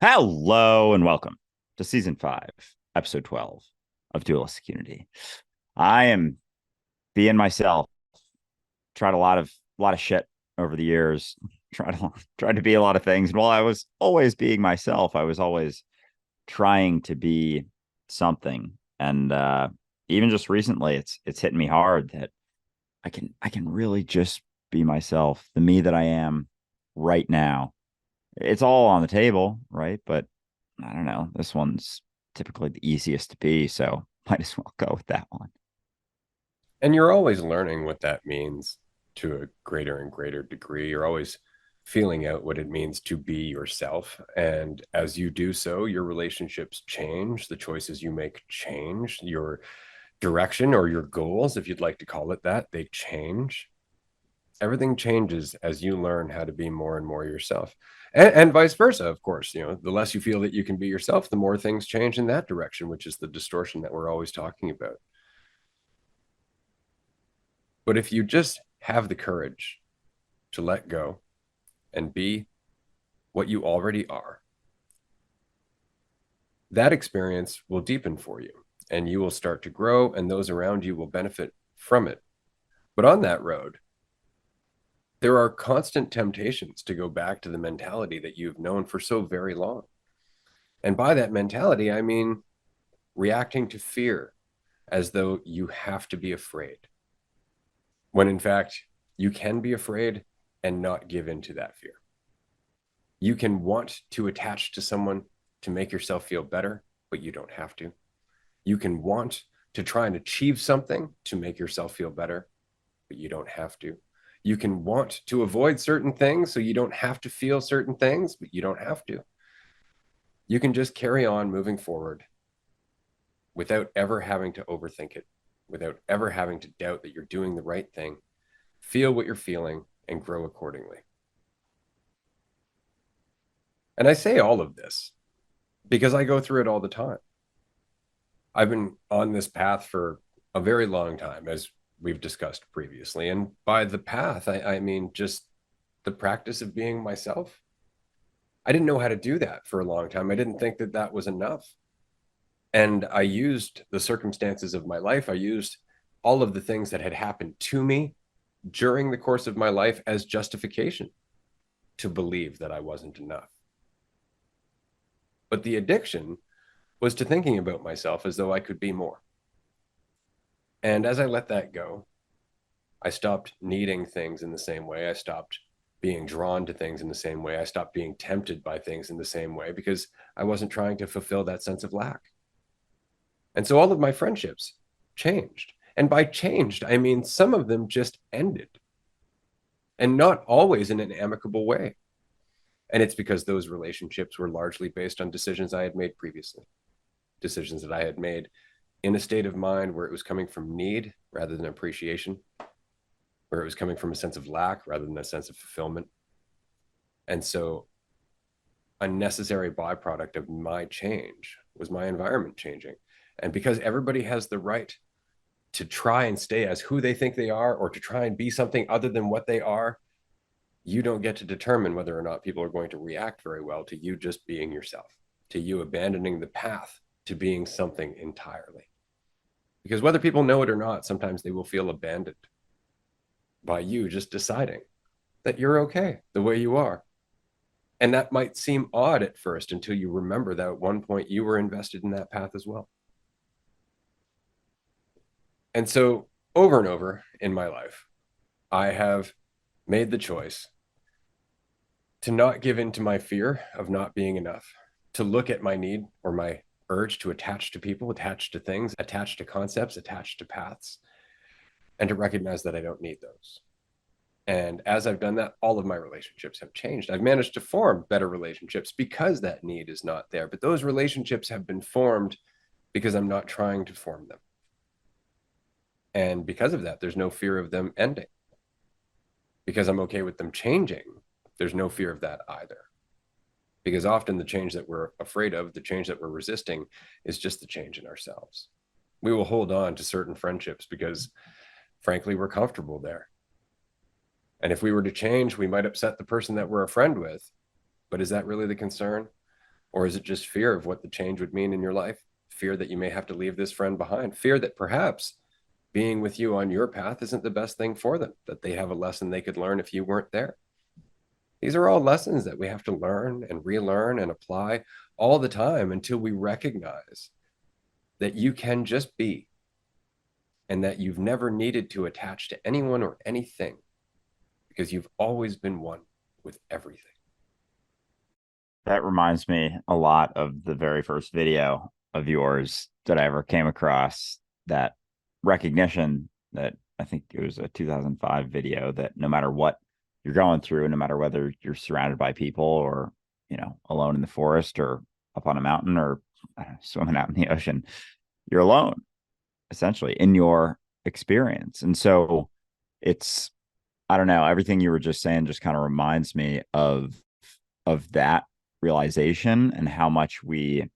Hello and welcome to season 5, episode 12 of Dualistic Unity. I am being myself. Tried a lot of shit over the years. Tried to be a lot of things. And while I was always being myself, I was always trying to be something. And even just recently, it's hitting me hard that I can really just be myself, the me that I am right now. It's all on the table, right? But I don't know. This one's typically the easiest to be, so might as well go with that one. And you're always learning what that means to a greater and greater degree. You're always feeling out what it means to be yourself. And as you do so, your relationships change, the choices you make change, your direction or your goals, if you'd like to call it that, they change. Everything changes as you learn how to be more and more yourself. And vice versa, of course. The less you feel that you can be yourself, the more things change in that direction, which is the distortion that we're always talking about. But if you just have the courage to let go and be what you already are, that experience will deepen for you and you will start to grow, and those around you will benefit from it. But on that road, there are constant temptations to go back to the mentality that you've known for so very long. And by that mentality, I mean reacting to fear as though you have to be afraid, when in fact, you can be afraid and not give in to that fear. You can want to attach to someone to make yourself feel better, but you don't have to. You can want to try and achieve something to make yourself feel better, but you don't have to. You can want to avoid certain things so you don't have to feel certain things, but you don't have to. You can just carry on moving forward without ever having to overthink it, without ever having to doubt that you're doing the right thing. Feel what you're feeling and grow accordingly. And I say all of this because I go through it all the time. I've been on this path for a very long time, as we've discussed previously. And by the path, I mean just the practice of being myself. I didn't know how to do that for a long time. I didn't think that that was enough. And I used the circumstances of my life. I used all of the things that had happened to me during the course of my life as justification to believe that I wasn't enough. But the addiction was to thinking about myself as though I could be more. And as I let that go, I stopped needing things in the same way. I stopped being drawn to things in the same way. I stopped being tempted by things in the same way because I wasn't trying to fulfill that sense of lack. And so all of my friendships changed. And by changed, I mean some of them just ended, and not always in an amicable way. And it's because those relationships were largely based on decisions I had made previously, decisions that I had made in a state of mind where it was coming from need rather than appreciation, where it was coming from a sense of lack rather than a sense of fulfillment. And so a necessary byproduct of my change was my environment changing. And because everybody has the right to try and stay as who they think they are or to try and be something other than what they are, you don't get to determine whether or not people are going to react very well to you just being yourself, to you abandoning the path to being something entirely. Because whether people know it or not, sometimes they will feel abandoned by you just deciding that you're okay the way you are. And that might seem odd at first until you remember that at one point you were invested in that path as well. And so over and over in my life, I have made the choice to not give in to my fear of not being enough, to look at my need or my urge to attach to people, attach to things, attach to concepts, attach to paths, and to recognize that I don't need those. And as I've done that, all of my relationships have changed. I've managed to form better relationships because that need is not there. But those relationships have been formed because I'm not trying to form them. And because of that, there's no fear of them ending. Because I'm okay with them changing, there's no fear of that either. Because often the change that we're afraid of, the change that we're resisting, is just the change in ourselves. We will hold on to certain friendships because, frankly, we're comfortable there. And if we were to change, we might upset the person that we're a friend with. But is that really the concern? Or is it just fear of what the change would mean in your life? Fear that you may have to leave this friend behind, fear that perhaps being with you on your path isn't the best thing for them, that they have a lesson they could learn if you weren't there. These are all lessons that we have to learn and relearn and apply all the time until we recognize that you can just be, and that you've never needed to attach to anyone or anything because you've always been one with everything. That reminds me a lot of the very first video of yours that I ever came across. That recognition that I think it was a 2005 video, that no matter what you're going through, no matter whether you're surrounded by people or, alone in the forest or up on a mountain or swimming out in the ocean, you're alone essentially in your experience. And so it's, I don't know, everything you were just saying just kind of reminds me of that realization, and how much we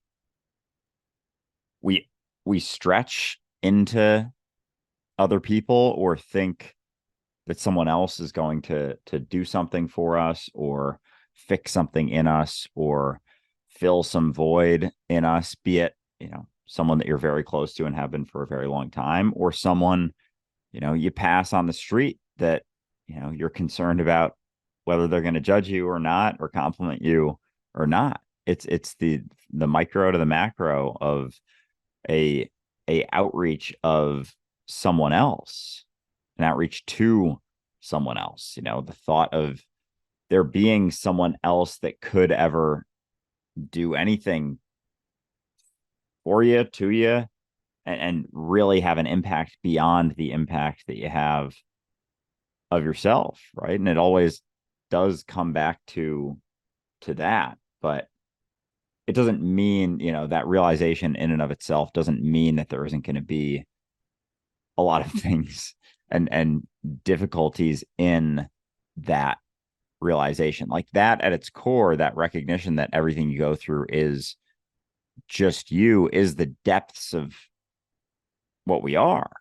we stretch into other people, or think that someone else is going to do something for us, or fix something in us, or fill some void in us, be it, someone that you're very close to and have been for a very long time, or someone, you pass on the street that, you're concerned about whether they're going to judge you or not, or compliment you or not. It's the micro to the macro of a outreach of someone else, an outreach to someone else. The thought of there being someone else that could ever do anything for you, to you, and really have an impact beyond the impact that you have of yourself, right? And it always does come back to that. But it doesn't mean, that realization in and of itself doesn't mean that there isn't going to be a lot of things and difficulties in that realization. Like that at its core, that recognition that everything you go through is just you, is the depths of what we are.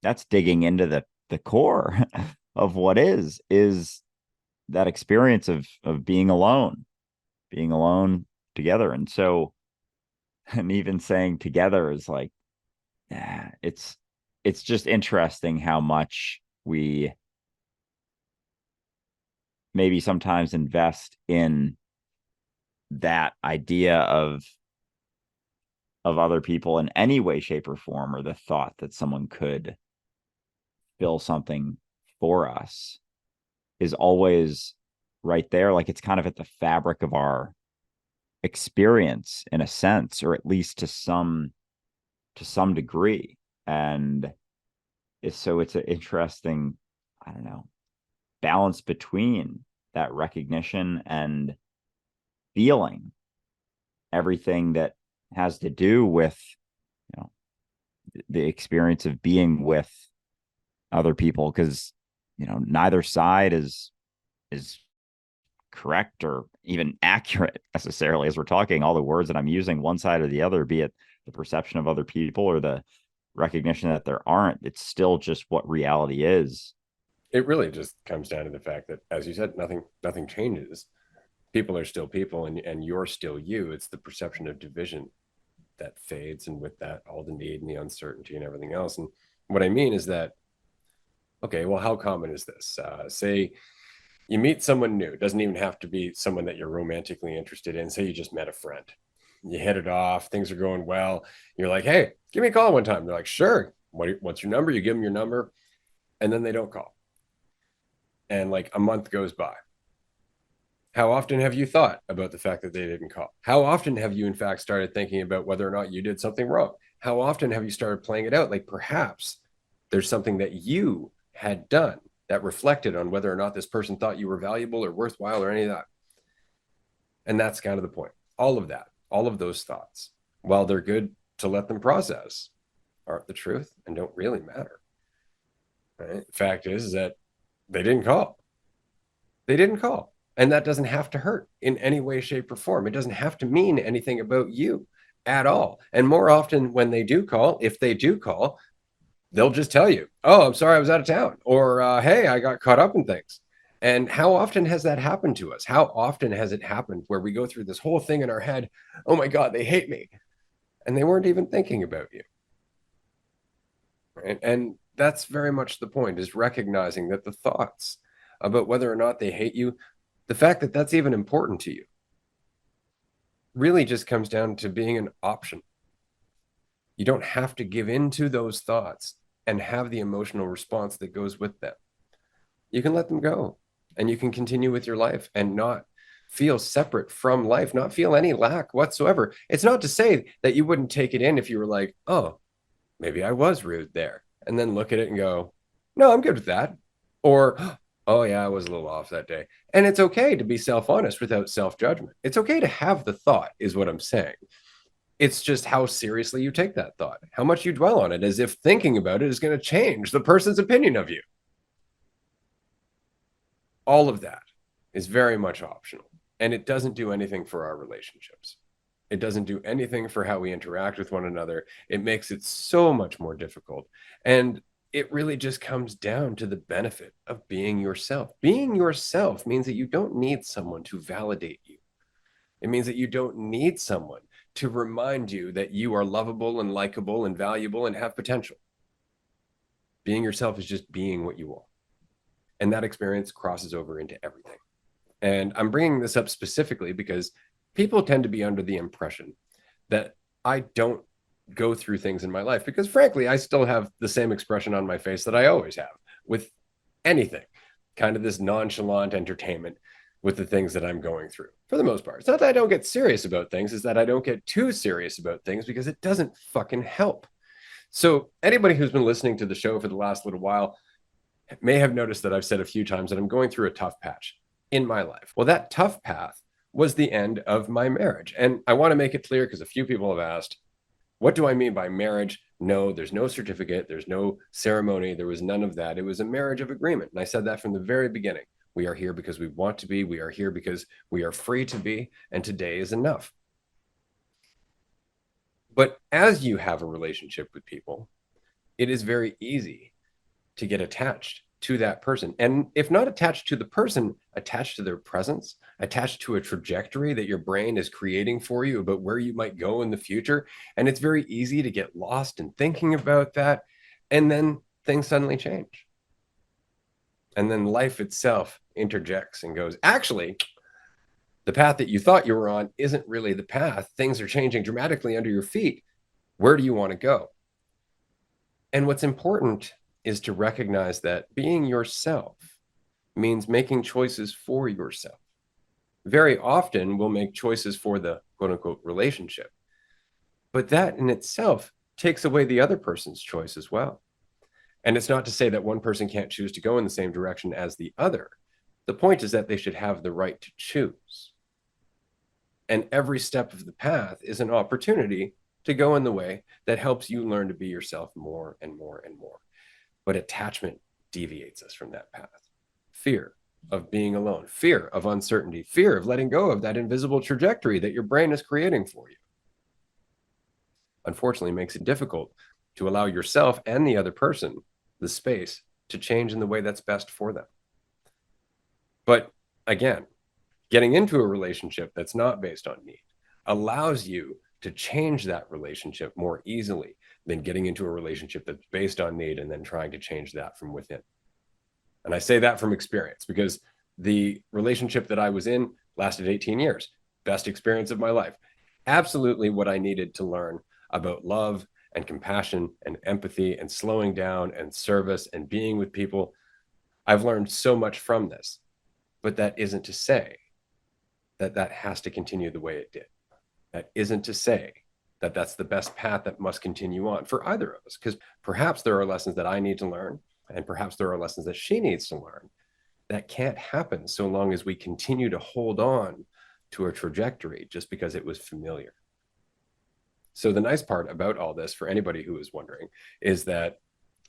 That's digging into the core of what is that experience of being alone together. And so, and even saying together is like, yeah, it's just interesting how much we maybe sometimes invest in that idea of other people in any way, shape, or form, or the thought that someone could fill something for us is always right there. Like it's kind of at the fabric of our experience in a sense, or at least to some degree. And it's an interesting, I don't know, balance between that recognition and feeling everything that has to do with, the experience of being with other people. Because, neither side is correct or even accurate necessarily. As we're talking, all the words that I'm using, one side or the other, be it the perception of other people or the recognition that there aren't, it's still just what reality is. It really just comes down to the fact that, as you said, nothing changes. People are still people, and you're still you. It's the perception of division that fades, and with that, all the need and the uncertainty and everything else. And what I mean is that, okay, well, how common is this? Say you meet someone new. It doesn't even have to be someone that you're romantically interested in. Say you just met a friend. You hit it off. Things are going well. You're like, hey, give me a call one time. They're like, sure. What's your number? You give them your number, and then they don't call. And like a month goes by. How often have you thought about the fact that they didn't call? How often have you, in fact, started thinking about whether or not you did something wrong? How often have you started playing it out? Like perhaps there's something that you had done that reflected on whether or not this person thought you were valuable or worthwhile or any of that. And that's kind of the point. All of that, all of those thoughts, while they're good to let them process, aren't the truth and don't really matter. Right? The fact is that they didn't call. They didn't call. And that doesn't have to hurt in any way, shape, or form. It doesn't have to mean anything about you at all. And more often when they do call, if they do call, they'll just tell you, oh, I'm sorry, I was out of town. Or, hey, I got caught up in things. And how often has that happened to us? How often has it happened where we go through this whole thing in our head? Oh my God, they hate me. And they weren't even thinking about you. Right? And that's very much the point, is recognizing that the thoughts about whether or not they hate you, the fact that that's even important to you, really just comes down to being an option. You don't have to give in to those thoughts and have the emotional response that goes with them. You can let them go, and you can continue with your life and not feel separate from life, not feel any lack whatsoever. It's not to say that you wouldn't take it in if you were like, oh, maybe I was rude there, and then look at it and go, no, I'm good with that. Or, oh, yeah, I was a little off that day. And it's okay to be self-honest without self-judgment. It's okay to have the thought, is what I'm saying. It's just how seriously you take that thought, how much you dwell on it, as if thinking about it is going to change the person's opinion of you. All of that is very much optional, and it doesn't do anything for our relationships. It doesn't do anything for how we interact with one another. It makes it so much more difficult. And it really just comes down to the benefit of being yourself. Being yourself means that you don't need someone to validate you. It means that you don't need someone to remind you that you are lovable and likable and valuable and have potential. Being yourself is just being what you are. And that experience crosses over into everything. And I'm bringing this up specifically because people tend to be under the impression that I don't go through things in my life, because frankly, I still have the same expression on my face that I always have with anything, kind of this nonchalant entertainment with the things that I'm going through for the most part. It's not that I don't get serious about things, it's that I don't get too serious about things because it doesn't fucking help. So anybody who's been listening to the show for the last little while may have noticed that I've said a few times that I'm going through a tough patch in my life. Well, that tough path was the end of my marriage. And I want to make it clear, because a few people have asked, what do I mean by marriage? No, there's no certificate. There's no ceremony. There was none of that. It was a marriage of agreement. And I said that from the very beginning. We are here because we want to be. We are here because we are free to be. And today is enough. But as you have a relationship with people, it is very easy to get attached to that person. And if not attached to the person, attached to their presence, attached to a trajectory that your brain is creating for you about where you might go in the future. And it's very easy to get lost in thinking about that. And then things suddenly change. And then life itself interjects and goes, actually, the path that you thought you were on isn't really the path. Things are changing dramatically under your feet. Where do you want to go? And what's important is to recognize that being yourself means making choices for yourself. Very often we'll make choices for the quote unquote relationship, but that in itself takes away the other person's choice as well. And it's not to say that one person can't choose to go in the same direction as the other. The point is that they should have the right to choose. And every step of the path is an opportunity to go in the way that helps you learn to be yourself more and more and more. But attachment deviates us from that path. Fear of being alone, fear of uncertainty, fear of letting go of that invisible trajectory that your brain is creating for you, unfortunately makes it difficult to allow yourself and the other person the space to change in the way that's best for them. But again, getting into a relationship that's not based on need allows you to change that relationship more easily than getting into a relationship that's based on need and then trying to change that from within. And I say that from experience, because the relationship that I was in lasted 18 years. Best experience of my life. Absolutely what I needed to learn about love and compassion and empathy and slowing down and service and being with people. I've learned so much from this, but that isn't to say that that has to continue the way it did. That isn't to say that that's the best path that must continue on for either of us, because perhaps there are lessons that I need to learn, and perhaps there are lessons that she needs to learn. That can't happen so long as we continue to hold on to a trajectory just because it was familiar. So the nice part about all this, for anybody who is wondering, is that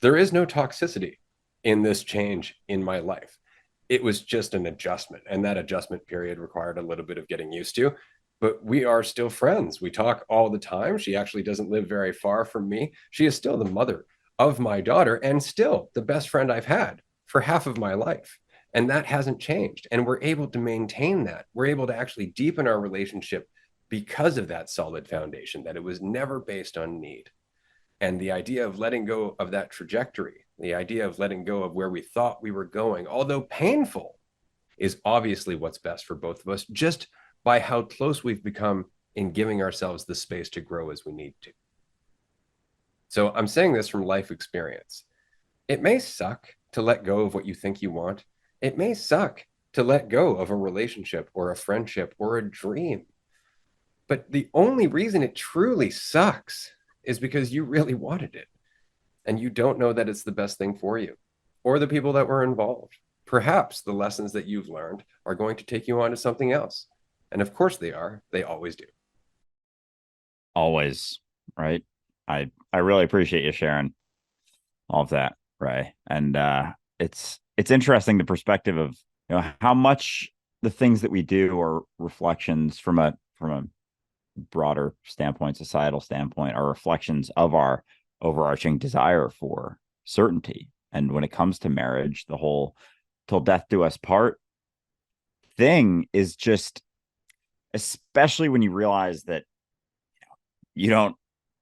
there is no toxicity in this change in my life. It was just an adjustment, and that adjustment period required a little bit of getting used to. But we are still friends. We talk all the time. She actually doesn't live very far from me. She is still the mother of my daughter and still the best friend I've had for half of my life. And that hasn't changed. And we're able to maintain that. We're able to actually deepen our relationship because of that solid foundation, that it was never based on need. And the idea of letting go of that trajectory, the idea of letting go of where we thought we were going, although painful, is obviously what's best for both of us, just by how close we've become in giving ourselves the space to grow as we need to. So I'm saying this from life experience. It may suck to let go of what you think you want. It may suck to let go of a relationship or a friendship or a dream. But the only reason it truly sucks is because you really wanted it and you don't know that it's the best thing for you or the people that were involved. Perhaps the lessons that you've learned are going to take you on to something else. And of course they are. They always do. Always, right? I really appreciate you sharing all of that, Ray. And it's interesting the perspective of, how much the things that we do are reflections from a broader standpoint, societal standpoint, are reflections of our overarching desire for certainty. And when it comes to marriage, the whole till death do us part thing is just, especially when you realize that you don't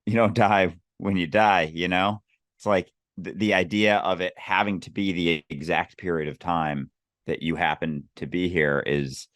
you don't die when you die, it's like the idea of it having to be the exact period of time that you happen to be here is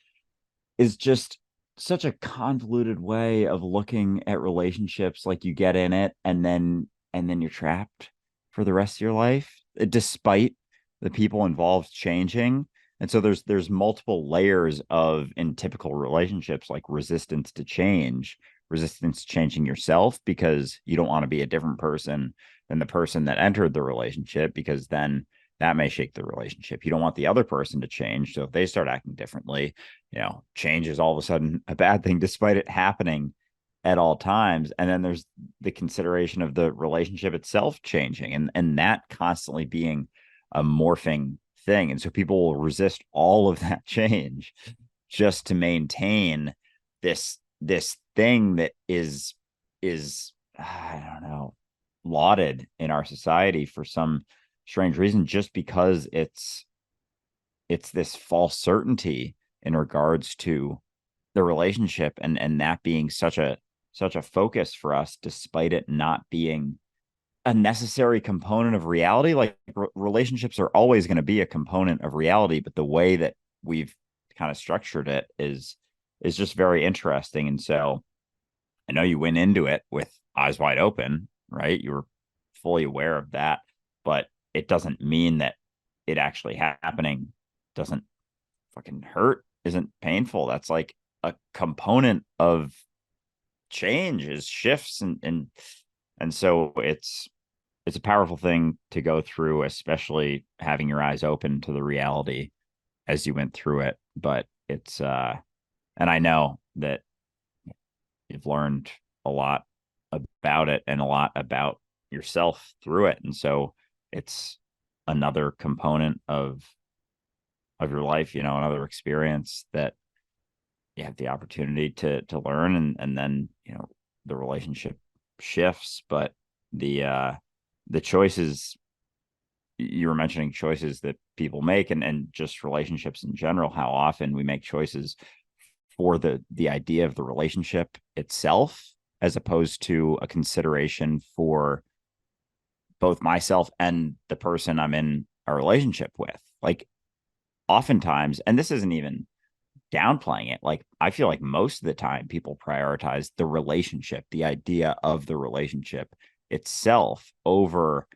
just such a convoluted way of looking at relationships. Like, you get in it and then you're trapped for the rest of your life, despite the people involved changing. And so there's multiple layers of, in typical relationships, like resistance to change, resistance to changing yourself because you don't want to be a different person than the person that entered the relationship, because then that may shake the relationship. You don't want the other person to change. So if they start acting differently, change is all of a sudden a bad thing, despite it happening at all times. And then there's the consideration of the relationship itself changing, and that constantly being a morphing thing. And so people will resist all of that change just to maintain this thing that is I don't know, lauded in our society for some strange reason, just because it's this false certainty in regards to the relationship, and that being such a focus for us, despite it not being a necessary component of reality. Like, relationships are always going to be a component of reality, but the way that we've kind of structured it is just very interesting. And so I know you went into it with eyes wide open, right? You were fully aware of that, but it doesn't mean that it actually happening doesn't fucking hurt, isn't painful. That's like a component of change, is shifts, and so it's a powerful thing to go through, especially having your eyes open to the reality as you went through it. But it's and I know that you've learned a lot about it and a lot about yourself through it. And so it's another component of your life, another experience that you have the opportunity to learn, and then, the relationship shifts. But the choices, you were mentioning choices that people make, and just relationships in general, how often we make choices for the idea of the relationship itself, as opposed to a consideration for both myself and the person I'm in a relationship with. Like, oftentimes, and this isn't even downplaying it, like, I feel like most of the time people prioritize the relationship, the idea of the relationship itself, over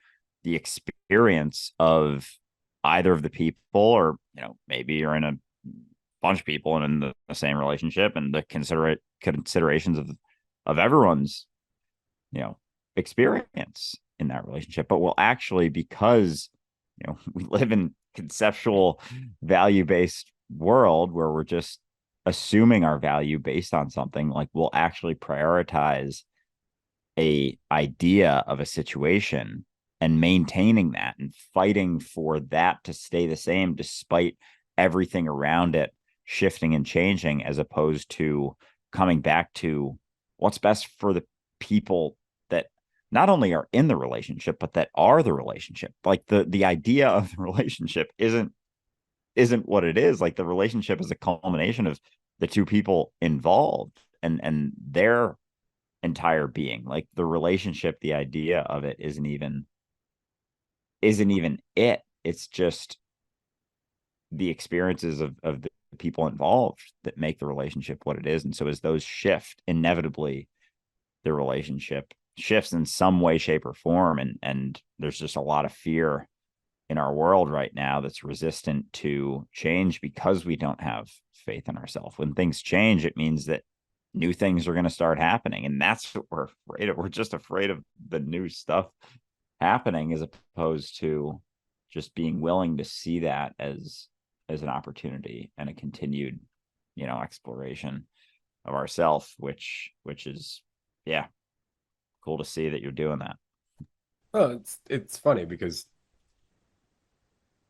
the experience of either of the people, or maybe you're in a bunch of people and in the same relationship, and the considerations of everyone's experience in that relationship. But will actually, because we live in conceptual, value-based world where we're just assuming our value based on something, like, we'll actually prioritize a idea of a situation and maintaining that and fighting for that to stay the same despite everything around it shifting and changing, as opposed to coming back to what's best for the people that not only are in the relationship, but that are the relationship. Like, the idea of the relationship isn't what it is. Like the relationship is a culmination of the two people involved and their entire being. Like the relationship, the idea of it isn't even it. It's just the experiences of the people involved that make the relationship what it is. And so as those shift, inevitably the relationship shifts in some way, shape, or form. And there's just a lot of fear in our world right now that's resistant to change because we don't have faith in ourselves. When things change, it means that new things are going to start happening. And that's what we're afraid of. We're just afraid of the new stuff happening as opposed to just being willing to see that as an opportunity and a continued, exploration of ourself, which is, yeah, cool to see that you're doing that. Well, it's funny because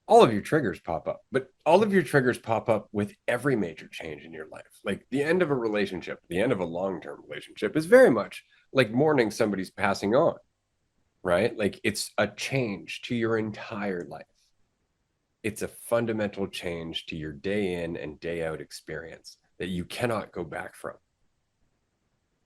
all of your triggers pop up, but all of your triggers pop up with every major change in your life. Like the end of a relationship, the end of a long-term relationship is very much like mourning somebody's passing on, right? Like it's a change to your entire life. It's a fundamental change to your day in and day out experience that you cannot go back from,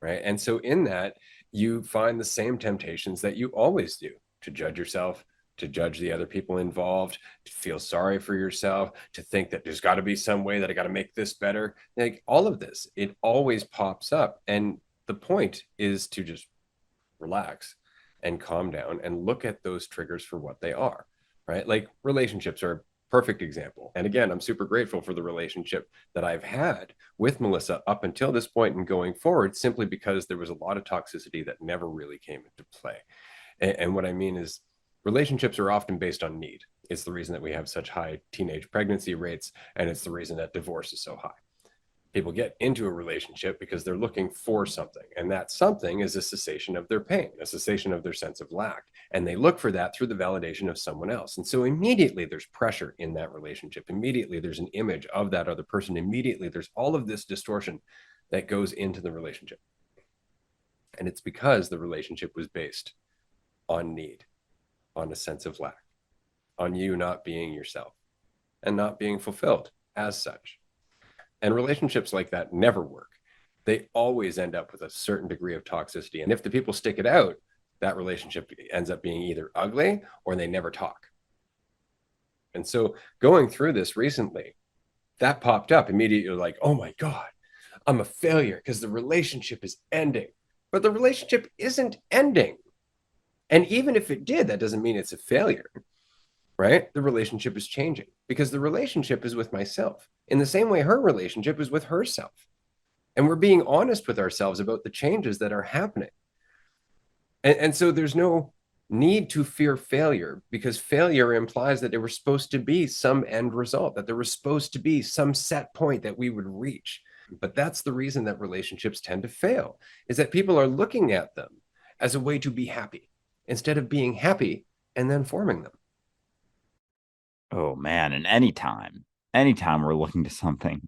right? And so in that, you find the same temptations that you always do: to judge yourself, to judge the other people involved, to feel sorry for yourself, to think that there's got to be some way that I got to make this better. Like all of this, it always pops up. And the point is to just relax and calm down and look at those triggers for what they are, right? Like relationships are a perfect example. And again, I'm super grateful for the relationship that I've had with Melissa up until this point and going forward, simply because there was a lot of toxicity that never really came into play. And what I mean is, relationships are often based on need. It's the reason that we have such high teenage pregnancy rates, and it's the reason that divorce is so high. People get into a relationship because they're looking for something, and that something is a cessation of their pain, a cessation of their sense of lack, and they look for that through the validation of someone else. And so immediately there's pressure in that relationship. Immediately there's an image of that other person. Immediately there's all of this distortion that goes into the relationship. And it's because the relationship was based on need, on a sense of lack, on you not being yourself and not being fulfilled as such. And relationships like that never work. They always end up with a certain degree of toxicity. And if the people stick it out, that relationship ends up being either ugly or they never talk. And so going through this recently, that popped up immediately. You're like, oh my God, I'm a failure because the relationship is ending. But the relationship isn't ending. And even if it did, that doesn't mean it's a failure, right? The relationship is changing because the relationship is with myself in the same way her relationship is with herself. And we're being honest with ourselves about the changes that are happening. And so there's no need to fear failure, because failure implies that there was supposed to be some end result, that there was supposed to be some set point that we would reach. But that's the reason that relationships tend to fail, is that people are looking at them as a way to be happy instead of being happy and then forming them. Oh man, and anytime we're looking to something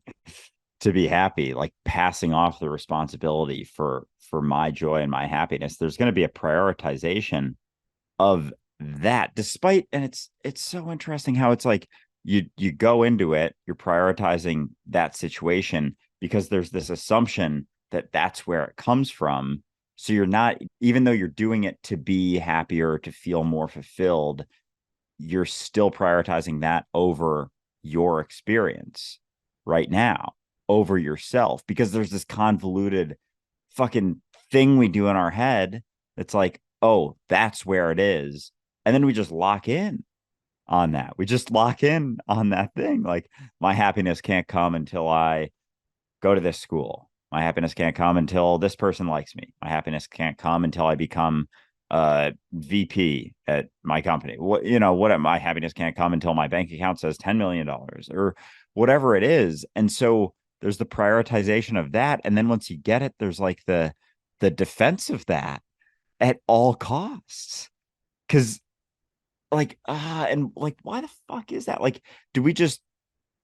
to be happy, like passing off the responsibility for my joy and my happiness, there's going to be a prioritization of that. Despite, and it's so interesting how it's like you go into it, you're prioritizing that situation because there's this assumption that that's where it comes from. So you're not, even though you're doing it to be happier, to feel more fulfilled, you're still prioritizing that over your experience right now, over yourself, because there's this convoluted fucking thing we do in our head that's like, oh, that's where it is. And then we just lock in on that. We just lock in on that thing. Like, my happiness can't come until I go to this school. My happiness can't come until this person likes me. My happiness can't come until I become VP at my company. What my happiness can't come until my bank account says $10 million or whatever it is. And so there's the prioritization of that. And then once you get it, there's like the defense of that at all costs. Cause and like, why the fuck is that? Like, do we just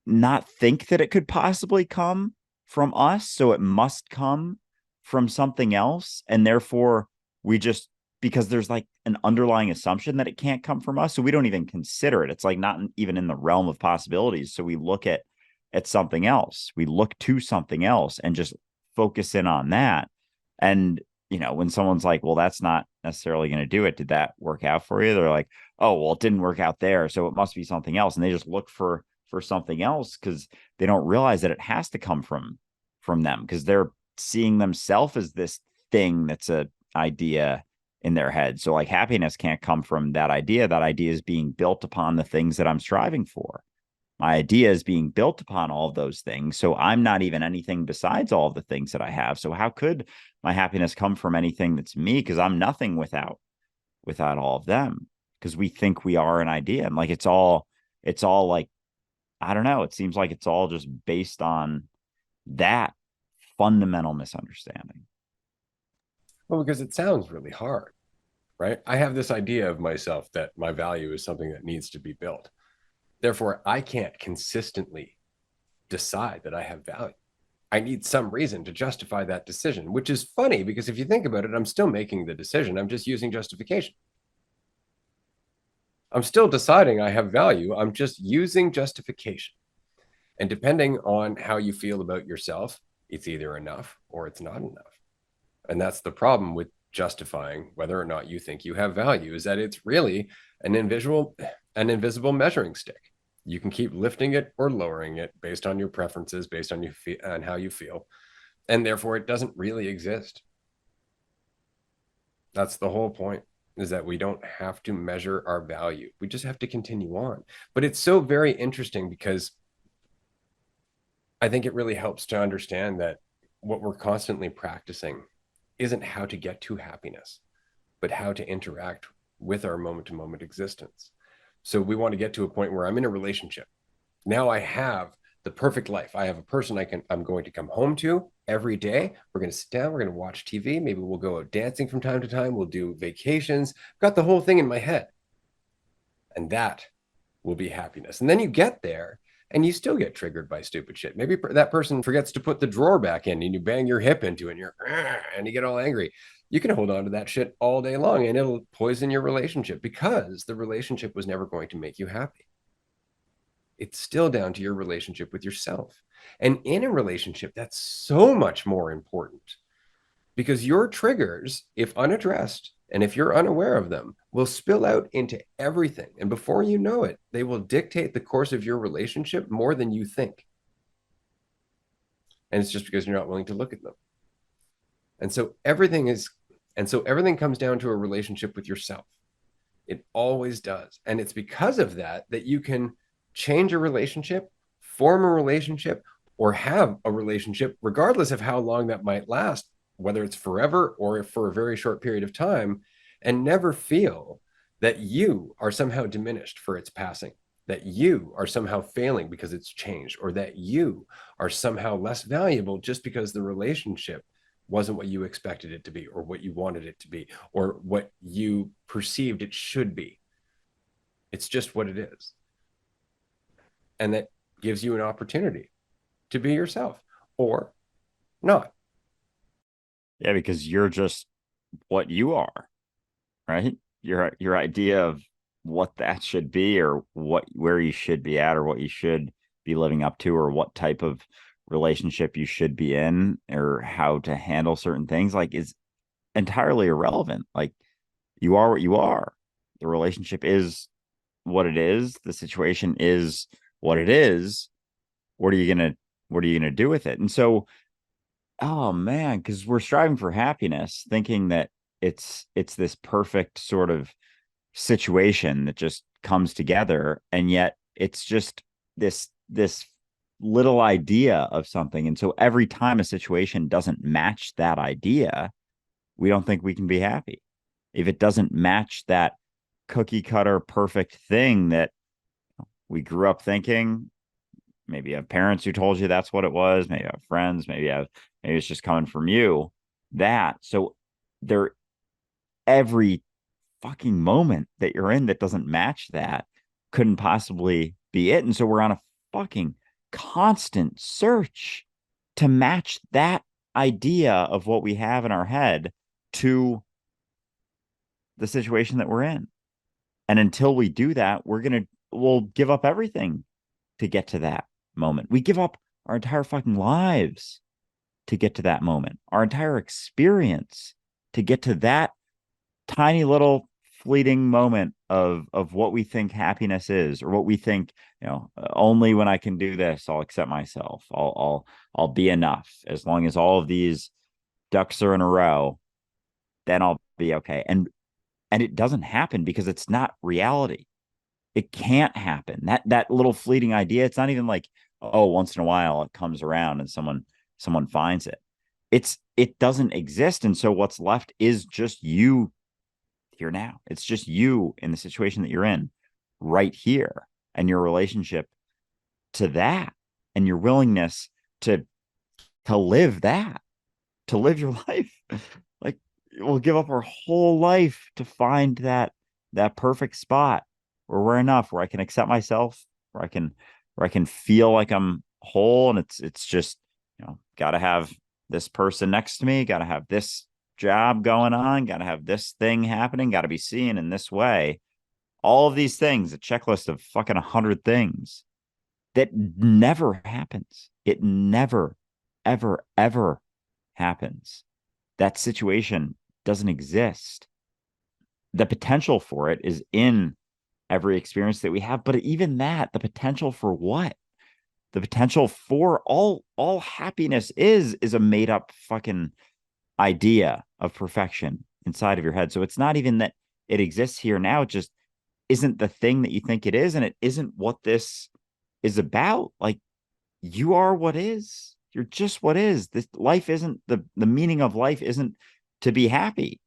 not think that it could possibly come from us? So it must come from something else. And therefore we just because there's like an underlying assumption that it can't come from us. So we don't even consider it. It's like not even in the realm of possibilities. So we look at something else. We look to something else and just focus in on that. And, when someone's like, well, that's not necessarily going to do it. Did that work out for you? They're like, oh, well, it didn't work out there. So it must be something else. And they just look for something else because they don't realize that it has to come from them because they're seeing themselves as this thing that's a idea in their head. So like happiness can't come from that idea. That idea is being built upon the things that I'm striving for. My idea is being built upon all of those things. So I'm not even anything besides all of the things that I have. So how could my happiness come from anything that's me? Because I'm nothing without all of them. Because we think we are an idea. And like it's all like, I don't know. It seems like it's all just based on that fundamental misunderstanding. Well, because it sounds really hard, right? I have this idea of myself that my value is something that needs to be built. Therefore, I can't consistently decide that I have value. I need some reason to justify that decision, which is funny because if you think about it, I'm still making the decision. I'm just using justification. I'm still deciding I have value. I'm just using justification. And depending on how you feel about yourself, it's either enough or it's not enough. And that's the problem with justifying whether or not you think you have value, is that it's really an invisible measuring stick. You can keep lifting it or lowering it based on your preferences, based on on how you feel, and therefore it doesn't really exist. That's the whole point, is that we don't have to measure our value. We just have to continue on. But it's so very interesting because I think it really helps to understand that what we're constantly practicing isn't how to get to happiness, but how to interact with our moment to moment existence. So we want to get to a point where I'm in a relationship. Now I have the perfect life. I have a person I'm going to come home to every day. We're going to sit down, we're going to watch TV. Maybe we'll go out dancing from time to time. We'll do vacations. I've got the whole thing in my head. And that will be happiness. And then you get there and you still get triggered by stupid shit. Maybe that person forgets to put the drawer back in and you bang your hip into it and and you get all angry. You can hold on to that shit all day long and it'll poison your relationship because the relationship was never going to make you happy. It's still down to your relationship with yourself. And in a relationship, that's so much more important because your triggers, if unaddressed and if you're unaware of them, will spill out into everything. And before you know it, they will dictate the course of your relationship more than you think. And it's just because you're not willing to look at them. And so everything comes down to a relationship with yourself. It always does. And it's because of that that you can change a relationship, form a relationship, or have a relationship, regardless of how long that might last, whether it's forever or for a very short period of time, and never feel that you are somehow diminished for its passing, that you are somehow failing because it's changed, or that you are somehow less valuable just because the relationship wasn't what you expected it to be, or what you wanted it to be, or what you perceived it should be. It's just what it is. And that gives you an opportunity to be yourself or not. Yeah, because you're just what you are, right? Your idea of what that should be or where you should be at or what you should be living up to or what type of relationship you should be in or how to handle certain things like is entirely irrelevant. Like you are what you are. The relationship is what it is. The situation is what it is. What are you gonna do with it? And so, oh man, because we're striving for happiness, thinking that it's this perfect sort of situation that just comes together, and yet it's just this little idea of something. And so every time a situation doesn't match that idea, we don't think we can be happy. If it doesn't match that cookie cutter perfect thing that we grew up thinking, maybe you have parents who told you that's what it was, maybe you have friends, maybe it's just coming from you. That so there every fucking moment that you're in that doesn't match that couldn't possibly be it. And so we're on a fucking constant search to match that idea of what we have in our head to the situation that we're in. And until we do that, we'll give up everything to get to that moment. We give up our entire fucking lives to get to that moment, our entire experience to get to that tiny little fleeting moment of what we think happiness is, or what we think, only when I can do this, I'll accept myself. I'll be enough. As long as all of these ducks are in a row, then I'll be okay. And it doesn't happen because it's not reality. It can't happen. That little fleeting idea, it's not even like, oh, once in a while it comes around and someone finds it. It doesn't exist. And so what's left is just you here now. It's just you in the situation that you're in right here, and your relationship to that, and your willingness to live that, to live your life. Like, we'll give up our whole life to find that perfect spot where we're enough, where I can accept myself, where I can feel like I'm whole. And it's just, gotta have this person next to me, gotta have this job going on, gotta have this thing happening, gotta be seen in this way. All of these things, a checklist of fucking 100 things that never happens. It never, ever, ever happens. That situation doesn't exist. The potential for it is in every experience that we have, but even that, the potential for what? The potential for all happiness is a made up fucking idea of perfection inside of your head. So it's not even that it exists here now, it just isn't the thing that you think it is, and it isn't what this is about. Like, you are what is. You're just what is. This life isn't the meaning of life isn't to be happy.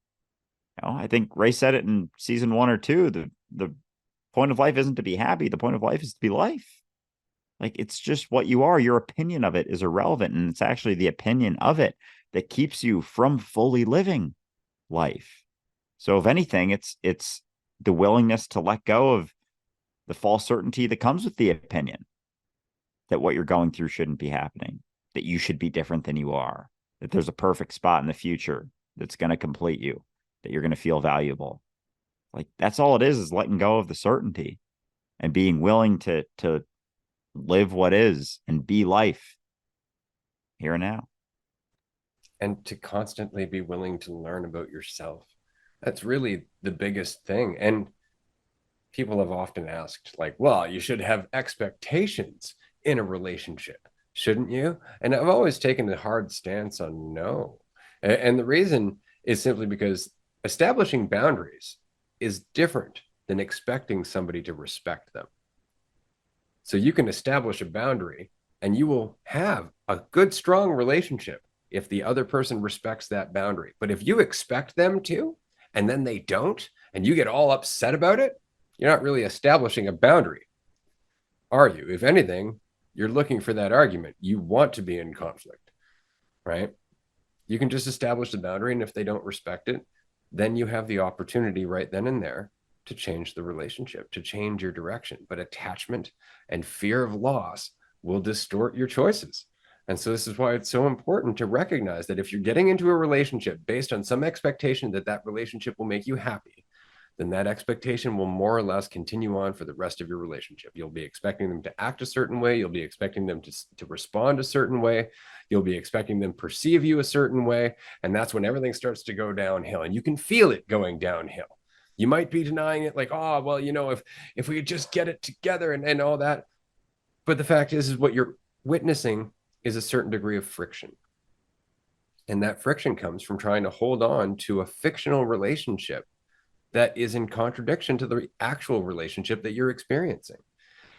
I think Ray said it in season 1 or 2. The point of life isn't to be happy. The point of life is to be life. Like, it's just what you are. Your opinion of it is irrelevant. And it's actually the opinion of it that keeps you from fully living life. So if anything, it's the willingness to let go of the false certainty that comes with the opinion that what you're going through shouldn't be happening, that you should be different than you are, that there's a perfect spot in the future that's going to complete you, that you're going to feel valuable. Like, that's all it is letting go of the certainty and being willing to live what is and be life here and now. And to constantly be willing to learn about yourself. That's really the biggest thing. And people have often asked, like, well, you should have expectations in a relationship, shouldn't you? And I've always taken a hard stance on no. And the reason is simply because establishing boundaries is different than expecting somebody to respect them. So you can establish a boundary and you will have a good, strong relationship if the other person respects that boundary. But if you expect them to, and then they don't, and you get all upset about it, you're not really establishing a boundary, are you? If anything, you're looking for that argument. You want to be in conflict, right? You can just establish the boundary, and if they don't respect it, then you have the opportunity right then and there to change the relationship, to change your direction. But attachment and fear of loss will distort your choices. And so this is why it's so important to recognize that if you're getting into a relationship based on some expectation that that relationship will make you happy, then that expectation will more or less continue on for the rest of your relationship. You'll be expecting them to act a certain way. You'll be expecting them to respond a certain way. You'll be expecting them to perceive you a certain way. And that's when everything starts to go downhill. And you can feel it going downhill. You might be denying it, like, oh, well, if we could just get it together and all that. But the fact is what you're witnessing is a certain degree of friction. And that friction comes from trying to hold on to a fictional relationship that is in contradiction to the actual relationship that you're experiencing.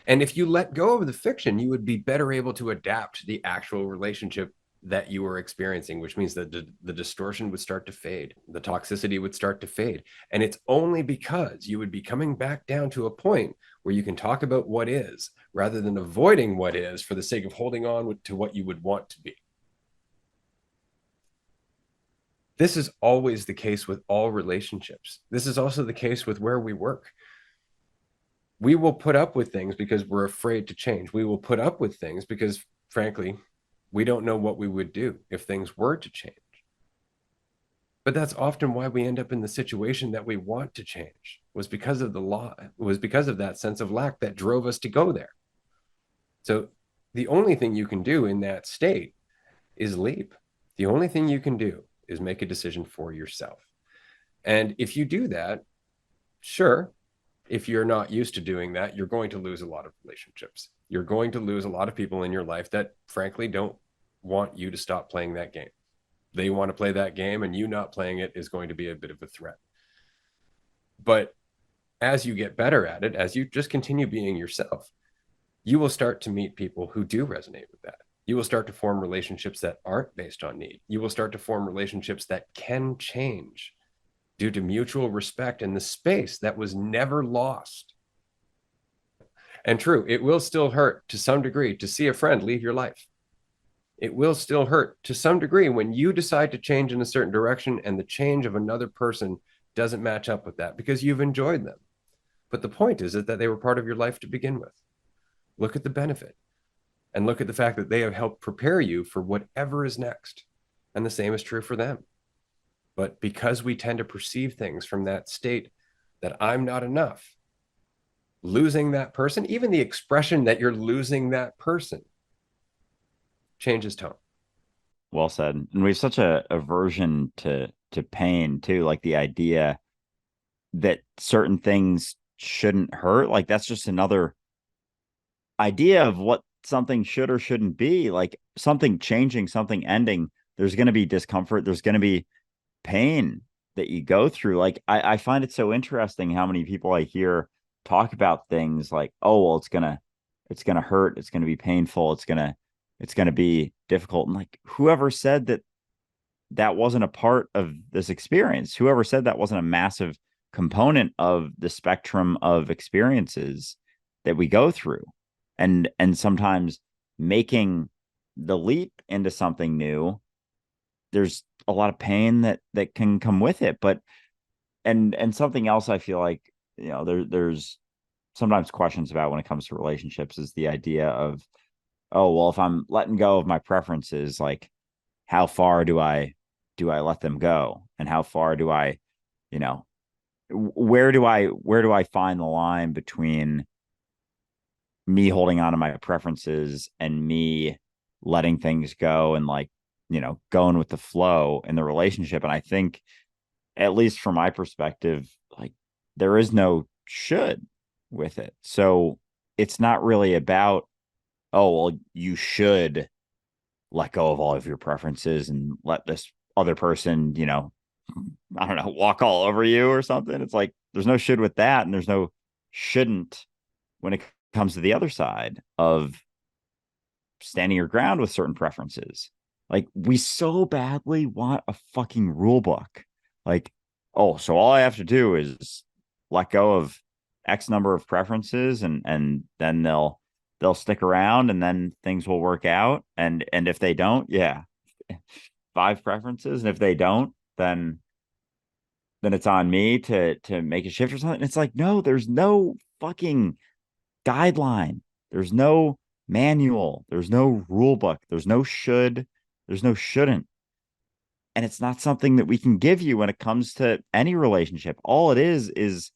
And if you let go of the fiction, you would be better able to adapt to the actual relationship that you were experiencing, which means that the distortion would start to fade, the toxicity would start to fade. And it's only because you would be coming back down to a point where you can talk about what is rather than avoiding what is for the sake of holding on to what you would want to be. This is always the case with all relationships. This is also the case with where we work. We will put up with things because we're afraid to change. We will put up with things because, frankly, we don't know what we would do if things were to change. But that's often why we end up in the situation that we want to change, was because of the law, was because of that sense of lack that drove us to go there. So the only thing you can do in that state is leap. The only thing you can do is make a decision for yourself. And if you do that, sure, if you're not used to doing that, you're going to lose a lot of relationships. You're going to lose a lot of people in your life that, frankly, don't want you to stop playing that game. They want to play that game, and you not playing it is going to be a bit of a threat. But as you get better at it, as you just continue being yourself, you will start to meet people who do resonate with that. You will start to form relationships that aren't based on need. You will start to form relationships that can change due to mutual respect and the space that was never lost. And true, it will still hurt to some degree to see a friend leave your life. It will still hurt to some degree when you decide to change in a certain direction and the change of another person doesn't match up with that because you've enjoyed them. But the point is that they were part of your life to begin with. Look at the benefit and look at the fact that they have helped prepare you for whatever is next. And the same is true for them. But because we tend to perceive things from that state that I'm not enough, losing that person, even the expression that you're losing that person, changes tone. Well said. And we have such a aversion to pain too, like the idea that certain things shouldn't hurt. Like that's just another idea of what something should or shouldn't be. Like something changing, something ending, there's going to be discomfort, there's going to be pain that you go through. Like I find it so interesting how many people I hear talk about things like, oh, well, it's gonna hurt, it's gonna be painful, it's gonna be difficult. And like whoever said that that wasn't a part of this experience, whoever said that wasn't a massive component of the spectrum of experiences that we go through. And sometimes making the leap into something new, there's a lot of pain that can come with it. But and something else I feel like, there's sometimes questions about when it comes to relationships is the idea of, oh, well, if I'm letting go of my preferences, like how far do I let them go? And how far do I, you know, where do I find the line between me holding on to my preferences and me letting things go and like, going with the flow in the relationship? And I think, at least from my perspective, like there is no should with it. So it's not really about, oh, well, you should let go of all of your preferences and let this other person, I don't know, walk all over you or something. It's like there's no should with that, and there's no shouldn't when it comes to the other side of standing your ground with certain preferences. Like we so badly want a fucking rule book. Like, oh, so all I have to do is let go of X number of preferences, and then they'll stick around, and then things will work out. And if they don't, yeah, 5 preferences. And if they don't, then it's on me to make a shift or something. And it's like, no, there's no fucking guideline. There's no manual. There's no rule book. There's no should. There's no shouldn't. And it's not something that we can give you when it comes to any relationship. All it is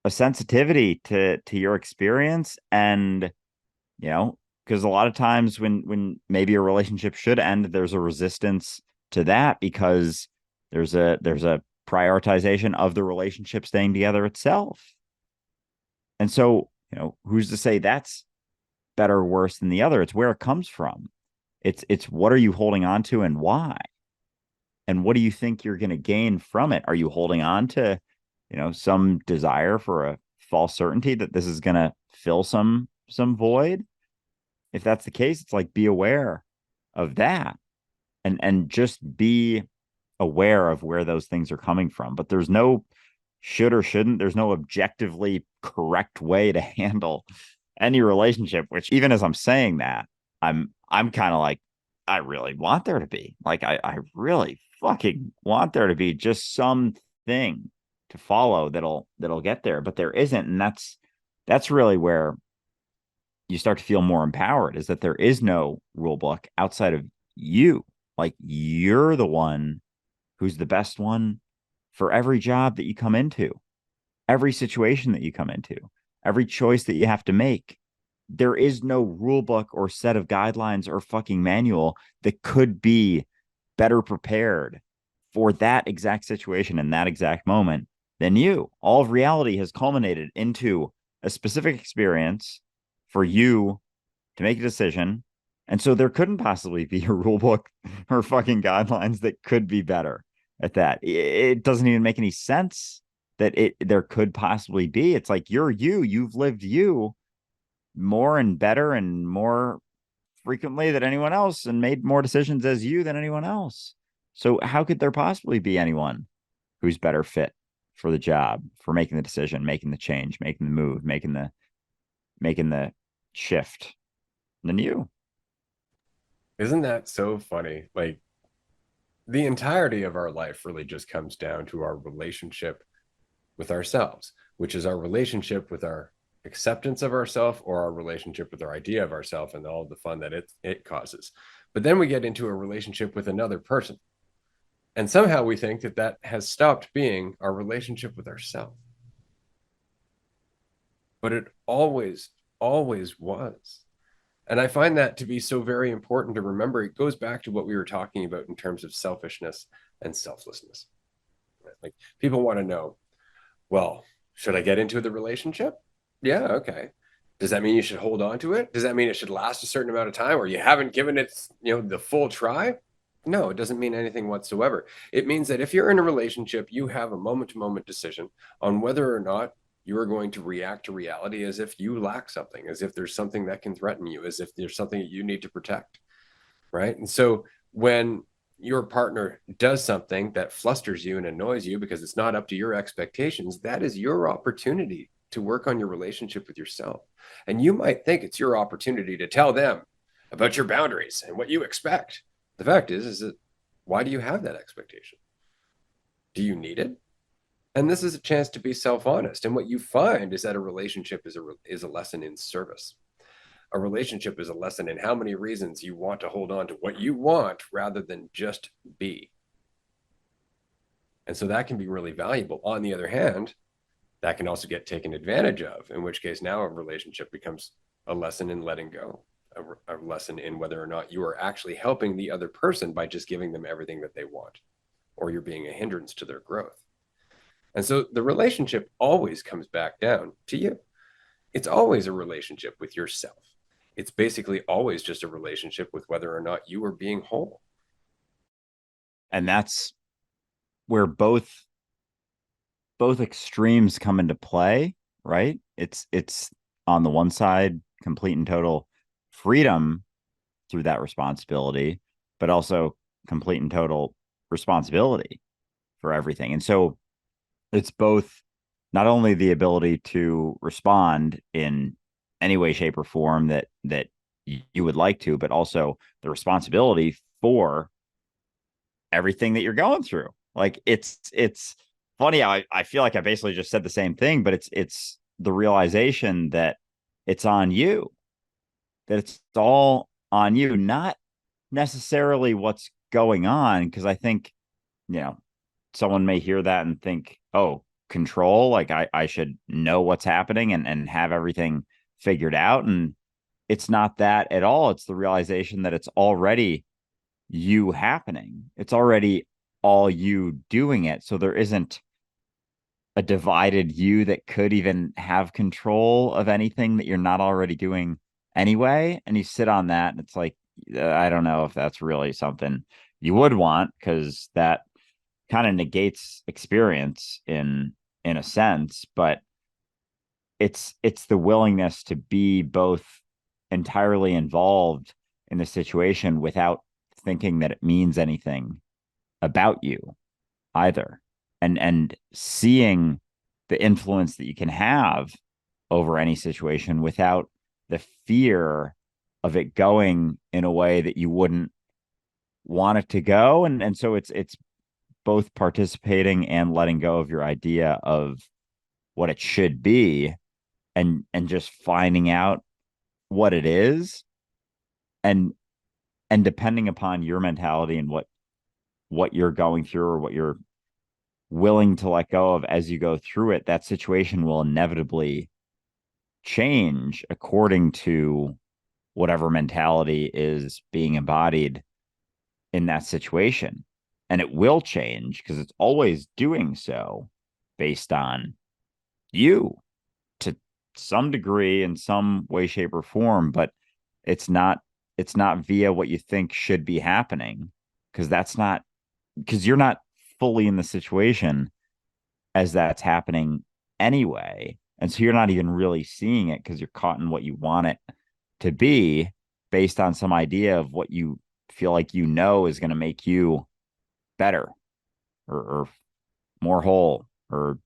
a sensitivity to your experience. And, because a lot of times when maybe a relationship should end, there's a resistance to that because there's a prioritization of the relationship staying together itself. And so, who's to say that's better or worse than the other? It's where it comes from. It's what are you holding on to and why? And what do you think you're going to gain from it? Are you holding on to, some desire for a false certainty that this is going to fill some void? If that's the case, it's like, be aware of that and just be aware of where those things are coming from. But there's no should or shouldn't. There's no objectively correct way to handle any relationship, which even as I'm saying that, I'm kind of like, I really want there to be. Like I really fucking want there to be just something to follow that'll get there, but there isn't. And that's really where you start to feel more empowered, is that there is no rule book outside of you. Like you're the one who's the best one for every job that you come into, every situation that you come into, every choice that you have to make. There is no rule book or set of guidelines or fucking manual that could be better prepared for that exact situation in that exact moment than you. All of reality has culminated into a specific experience for you to make a decision. And so there couldn't possibly be a rule book or fucking guidelines that could be better at that. It doesn't even make any sense that it there could possibly be. It's like you're you, you've lived you more and better and more frequently than anyone else and made more decisions as you than anyone else. So how could there possibly be anyone who's better fit for the job, for making the decision, making the change, making the move, making the shift than you? Isn't that so funny? Like the entirety of our life really just comes down to our relationship with ourselves, which is our relationship with our acceptance of ourselves or our relationship with our idea of ourselves and all of the fun that it causes. But then we get into a relationship with another person. And somehow we think that that has stopped being our relationship with ourselves. But it always, always was. And I find that to be so very important to remember. It goes back to what we were talking about in terms of selfishness and selflessness. Like people want to know, well, should I get into the relationship? Yeah, okay. Does that mean you should hold on to it? Does that mean it should last a certain amount of time or you haven't given it, the full try? No, it doesn't mean anything whatsoever. It means that if you're in a relationship, you have a moment to moment decision on whether or not you are going to react to reality as if you lack something, as if there's something that can threaten you, as if there's something that you need to protect. Right. And so when your partner does something that flusters you and annoys you because it's not up to your expectations, that is your opportunity to work on your relationship with yourself. And you might think it's your opportunity to tell them about your boundaries and what you expect. The fact is that why do you have that expectation? Do you need it? And this is a chance to be self-honest. And what you find is that a relationship is a lesson in service. A relationship is a lesson in how many reasons you want to hold on to what you want rather than just be. And so that can be really valuable. On the other hand, that can also get taken advantage of, in which case now a relationship becomes a lesson in letting go, a lesson in whether or not you are actually helping the other person by just giving them everything that they want, or you're being a hindrance to their growth. And so the relationship always comes back down to you. It's always a relationship with yourself. It's basically always just a relationship with whether or not you are being whole. And that's where both extremes come into play, right? It's on the one side complete and total freedom through that responsibility, but also complete and total responsibility for everything. And so it's both not only the ability to respond in any way, shape, or form that you would like to, but also the responsibility for everything that you're going through. Like it's funny how I feel like I basically just said the same thing, but it's the realization that it's on you, that it's all on you, not necessarily what's going on. Because I think, you know, someone may hear that and think, oh, control, like I should know what's happening and have everything figured out. And it's not that at all. It's the realization that it's already you happening. It's already all you doing it. So there isn't a divided you that could even have control of anything that you're not already doing anyway. And you sit on that and it's like, I don't know if that's really something you would want, because that kind of negates experience in a sense. But it's the willingness to be both entirely involved in the situation without thinking that it means anything about you either, and seeing the influence that you can have over any situation without the fear of it going in a way that you wouldn't want it to go. And so it's both participating and letting go of your idea of what it should be, and just finding out what it is, and depending upon your mentality and what what you're going through or what you're willing to let go of as you go through it, that situation will inevitably change according to whatever mentality is being embodied in that situation. And it will change because it's always doing so based on you to some degree in some way, shape, or form, but it's not it's not via what you think should be happening because that's not because you're not fully in the situation as that's happening anyway. And so you're not even really seeing it because you're caught in what you want it to be based on some idea of what you feel like is going to make you better or more whole or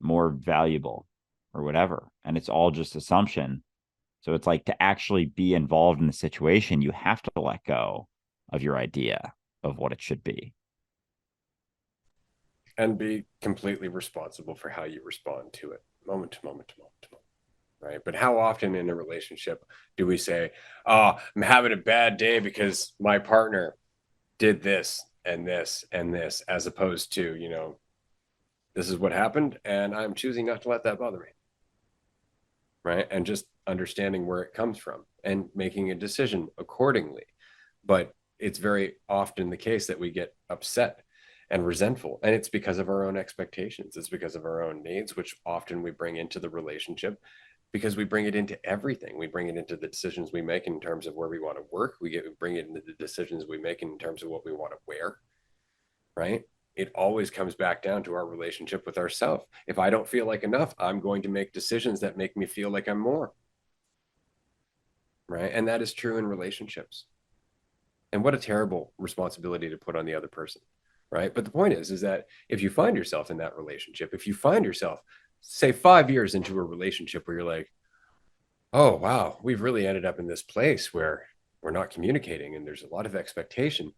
more valuable or whatever. And it's all just assumption. So it's like to actually be involved in the situation, you have to let go of your idea of what it should be. And be completely responsible for how you respond to it, moment to moment to moment to moment. Right. But how often in a relationship do we say, oh, I'm having a bad day because my partner did this and this and this, as opposed to, this is what happened and I'm choosing not to let that bother me. Right. And just understanding where it comes from and making a decision accordingly. But it's very often the case that we get upset and resentful. And it's because of our own expectations. It's because of our own needs, which often we bring into the relationship because we bring it into everything. We bring it into the decisions we make in terms of where we want to work. We bring it into the decisions we make in terms of what we want to wear. Right. It always comes back down to our relationship with ourselves. If I don't feel like enough, I'm going to make decisions that make me feel like I'm more. Right. And that is true in relationships. And what a terrible responsibility to put on the other person. Right. But the point is that if you find yourself in that relationship, if you find yourself, say, 5 years into a relationship where you're like, oh, wow, we've really ended up in this place where we're not communicating and there's a lot of expectation,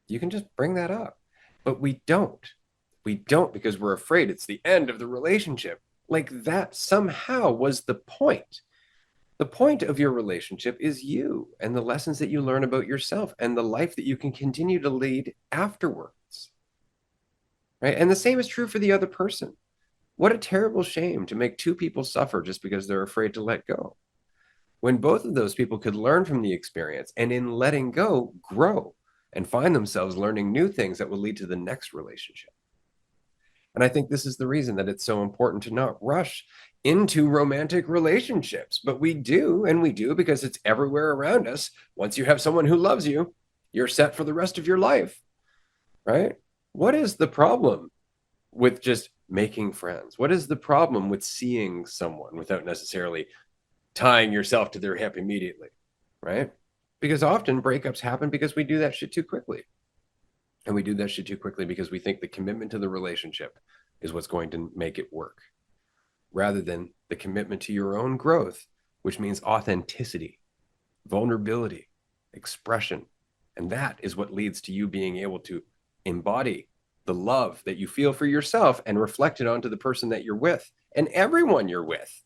you can just bring that up. But we don't. We don't because we're afraid it's the end of the relationship. Like that somehow was the point. The point of your relationship is you and the lessons that you learn about yourself and the life that you can continue to lead afterwards. Right. And the same is true for the other person. What a terrible shame to make two people suffer just because they're afraid to let go. When both of those people could learn from the experience and in letting go, grow and find themselves learning new things that will lead to the next relationship. And I think this is the reason that it's so important to not rush into romantic relationships. But we do, and we do because it's everywhere around us. Once you have someone who loves you, you're set for the rest of your life, right? What is the problem with just making friends? What is the problem with seeing someone without necessarily tying yourself to their hip immediately, right? Because often breakups happen because we do that shit too quickly. And we do that shit too quickly because we think the commitment to the relationship is what's going to make it work, rather than the commitment to your own growth, which means authenticity, vulnerability, expression. And that is what leads to you being able to embody the love that you feel for yourself and reflect it onto the person that you're with and everyone you're with.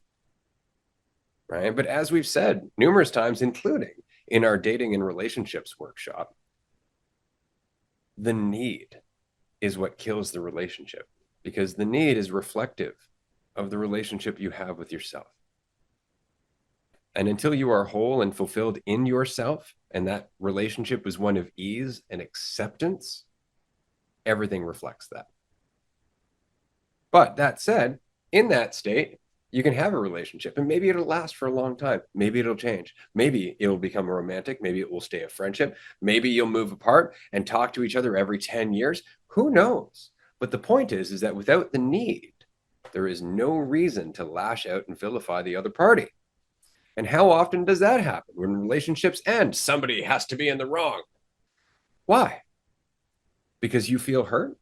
Right. But as we've said numerous times, including in our dating and relationships workshop, the need is what kills the relationship because the need is reflective of the relationship you have with yourself. And until you are whole and fulfilled in yourself, and that relationship is one of ease and acceptance, everything reflects that. But that said, in that state, you can have a relationship and maybe it'll last for a long time. Maybe it'll change. Maybe it'll become romantic. Maybe it will stay a friendship. Maybe you'll move apart and talk to each other every 10 years. Who knows? But the point is that without the need, there is no reason to lash out and vilify the other party. And how often does that happen? When relationships end, somebody has to be in the wrong. Why? Because you feel hurt?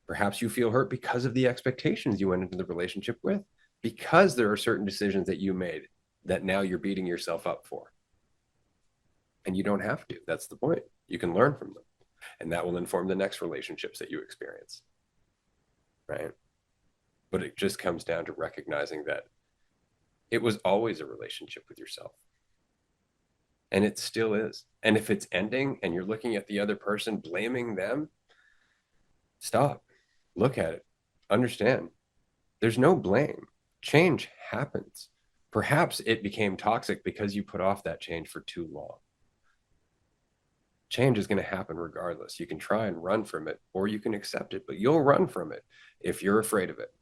Perhaps you feel hurt because of the expectations you went into the relationship with, because there are certain decisions that you made that now you're beating yourself up for. And you don't have to. That's the point. You can learn from them. And that will inform the next relationships that you experience. Right? But it just comes down to recognizing that it was always a relationship with yourself. And it still is. And if it's ending and you're looking at the other person, blaming them, stop, look at it, understand. There's no blame. Change happens. Perhaps it became toxic because you put off that change for too long. Change is going to happen regardless. You can try and run from it, or you can accept it, but you'll run from it if you're afraid of it.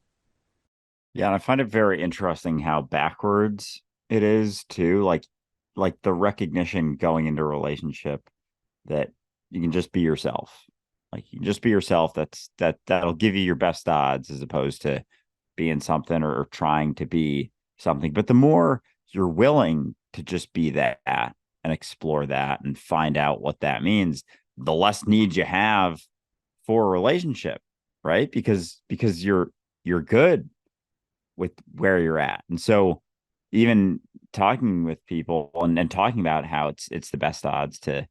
Yeah, and I find it very interesting how backwards it is too. Like the recognition going into a relationship that you can just be yourself. Like you can just be yourself. That'll give you your best odds as opposed to being something or trying to be something. But the more you're willing to just be that and explore that and find out what that means, the less need you have for a relationship, right? Because you're good with where you're at. And so even talking with people and talking about how it's the best odds to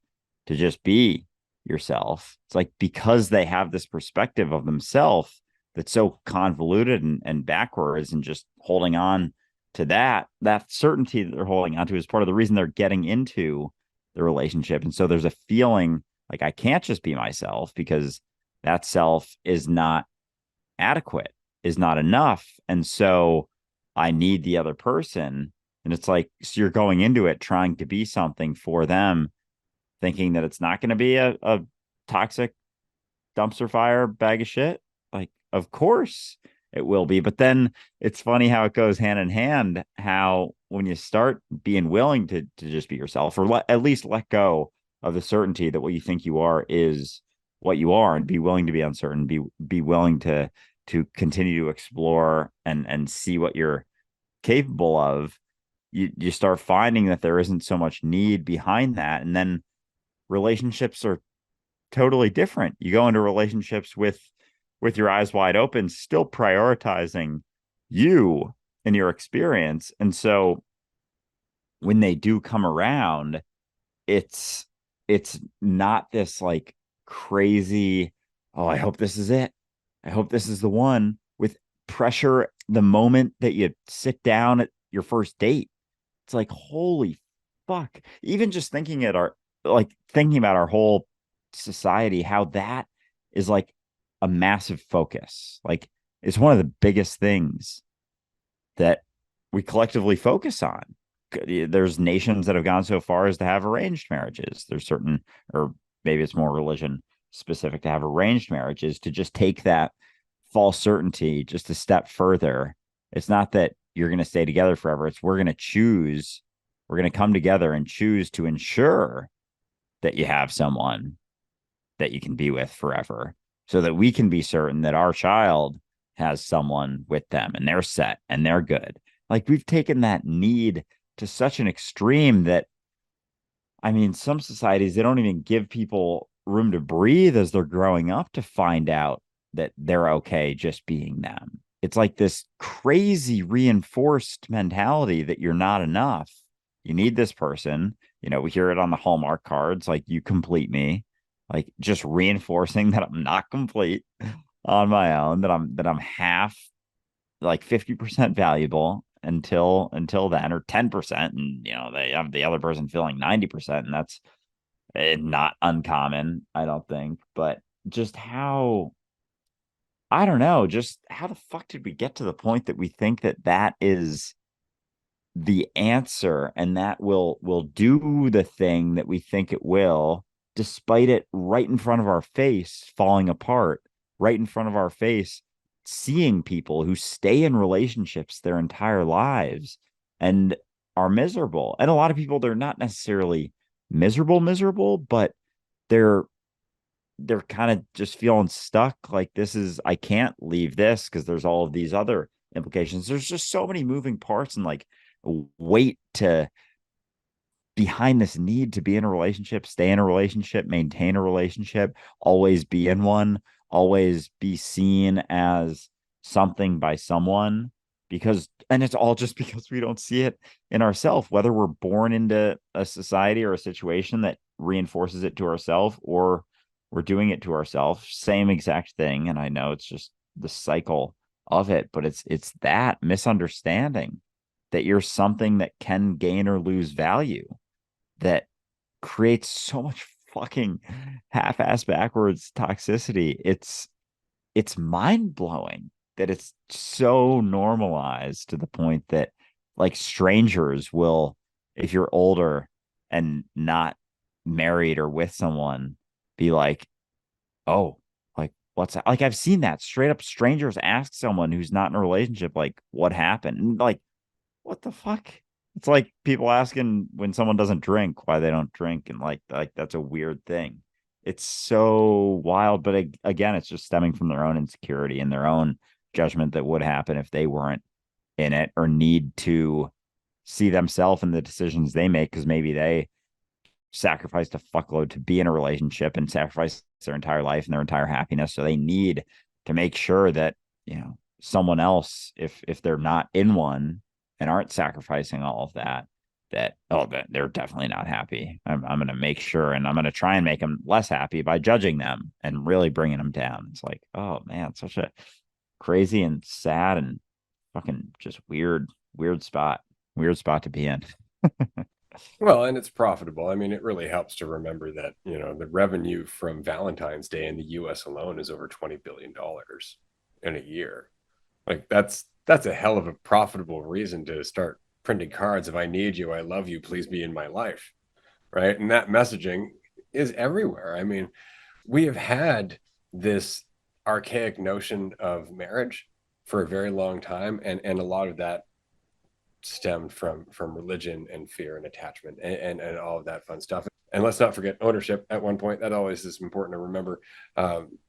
just be yourself. It's like because they have this perspective of themselves that's so convoluted and backwards and just holding on to that certainty that they're holding on to is part of the reason they're getting into the relationship. And so there's a feeling like I can't just be myself because that self is not adequate, is not enough. And so I need the other person. And it's like, so you're going into it trying to be something for them, thinking that it's not going to be a toxic dumpster fire bag of shit. Like, of course it will be. But then it's funny how it goes hand in hand, how when you start being willing to just be yourself, or at least let go of the certainty that what you think you are is what you are, and be willing to be uncertain, be willing to continue to explore and see what you're capable of, you start finding that there isn't so much need behind that. And then relationships are totally different. You go into relationships with your eyes wide open, still prioritizing you and your experience. And so when they do come around, it's it's not this like crazy, oh, I hope this is it. I hope this is the one, with pressure the moment that you sit down at your first date. It's like, holy fuck. Even just thinking at our like thinking about our whole society, how that is like a massive focus. Like it's one of the biggest things that we collectively focus on. There's nations that have gone so far as to have arranged marriages. There's certain, or maybe it's more religion specific, to have arranged marriages, to just take that false certainty just a step further. It's not that you're going to stay together forever. It's we're going to come together and choose to ensure that you have someone that you can be with forever, so that we can be certain that our child has someone with them and they're set and they're good. Like we've taken that need to such an extreme that, I mean, some societies, they don't even give people room to breathe as they're growing up to find out that they're okay just being them. It's like this crazy reinforced mentality that you're not enough. You need this person. You know, we hear it on the Hallmark cards, like you complete me, like just reinforcing that I'm not complete on my own, that I'm half, like 50% valuable until then, or 10%. And you know, they have the other person feeling 90%. And that's not uncommon, I don't think. But just how, I don't know, just how the fuck did we get to the point that we think that that is the answer, and that will do the thing that we think it will, despite it right in front of our face falling apart, right in front of our face, seeing people who stay in relationships their entire lives and are miserable. And a lot of people, they're not necessarily miserable, but they're they're kind of just feeling stuck. Like, this is, I can't leave this because there's all of these other implications. There's just so many moving parts and like weight to behind this need to be in a relationship, stay in a relationship, maintain a relationship, always be in one, always be seen as something by someone. Because, and it's all just because we don't see it in ourselves, whether we're born into a society or a situation that reinforces it to ourselves, or we're doing it to ourselves, same exact thing. And I know it's just the cycle of it, but it's that misunderstanding that you're something that can gain or lose value. that creates so much fucking half-ass backwards toxicity. It's mind-blowing that it's so normalized to the point that like strangers will, if you're older and not married or with someone, be like, oh, like what's that? Like I've seen that straight up strangers ask someone who's not in a relationship, like, what happened? And like, what the fuck? It's like people asking when someone doesn't drink why they don't drink, and like that's a weird thing. It's so wild, but again, it's just stemming from their own insecurity and their own judgment that would happen if they weren't in it, or need to see themselves in the decisions they make because maybe they sacrificed a fuckload to be in a relationship and sacrifice their entire life and their entire happiness. So they need to make sure that, someone else, if they're not in one and aren't sacrificing all of that, that they're definitely not happy. I'm going to make sure, and I'm going to try and make them less happy by judging them and really bringing them down. It's like, oh man, such a crazy and sad and fucking just weird spot to be in. Well, and it's profitable. I mean, it really helps to remember that, the revenue from Valentine's Day in the US alone is over $20 billion in a year. Like that's a hell of a profitable reason to start printing cards of I need you, I love you, please be in my life. Right. And that messaging is everywhere. I mean, we have had this archaic notion of marriage for a very long time. And a lot of that stemmed from religion and fear and attachment and all of that fun stuff. And let's not forget ownership at one point. That always is important to remember.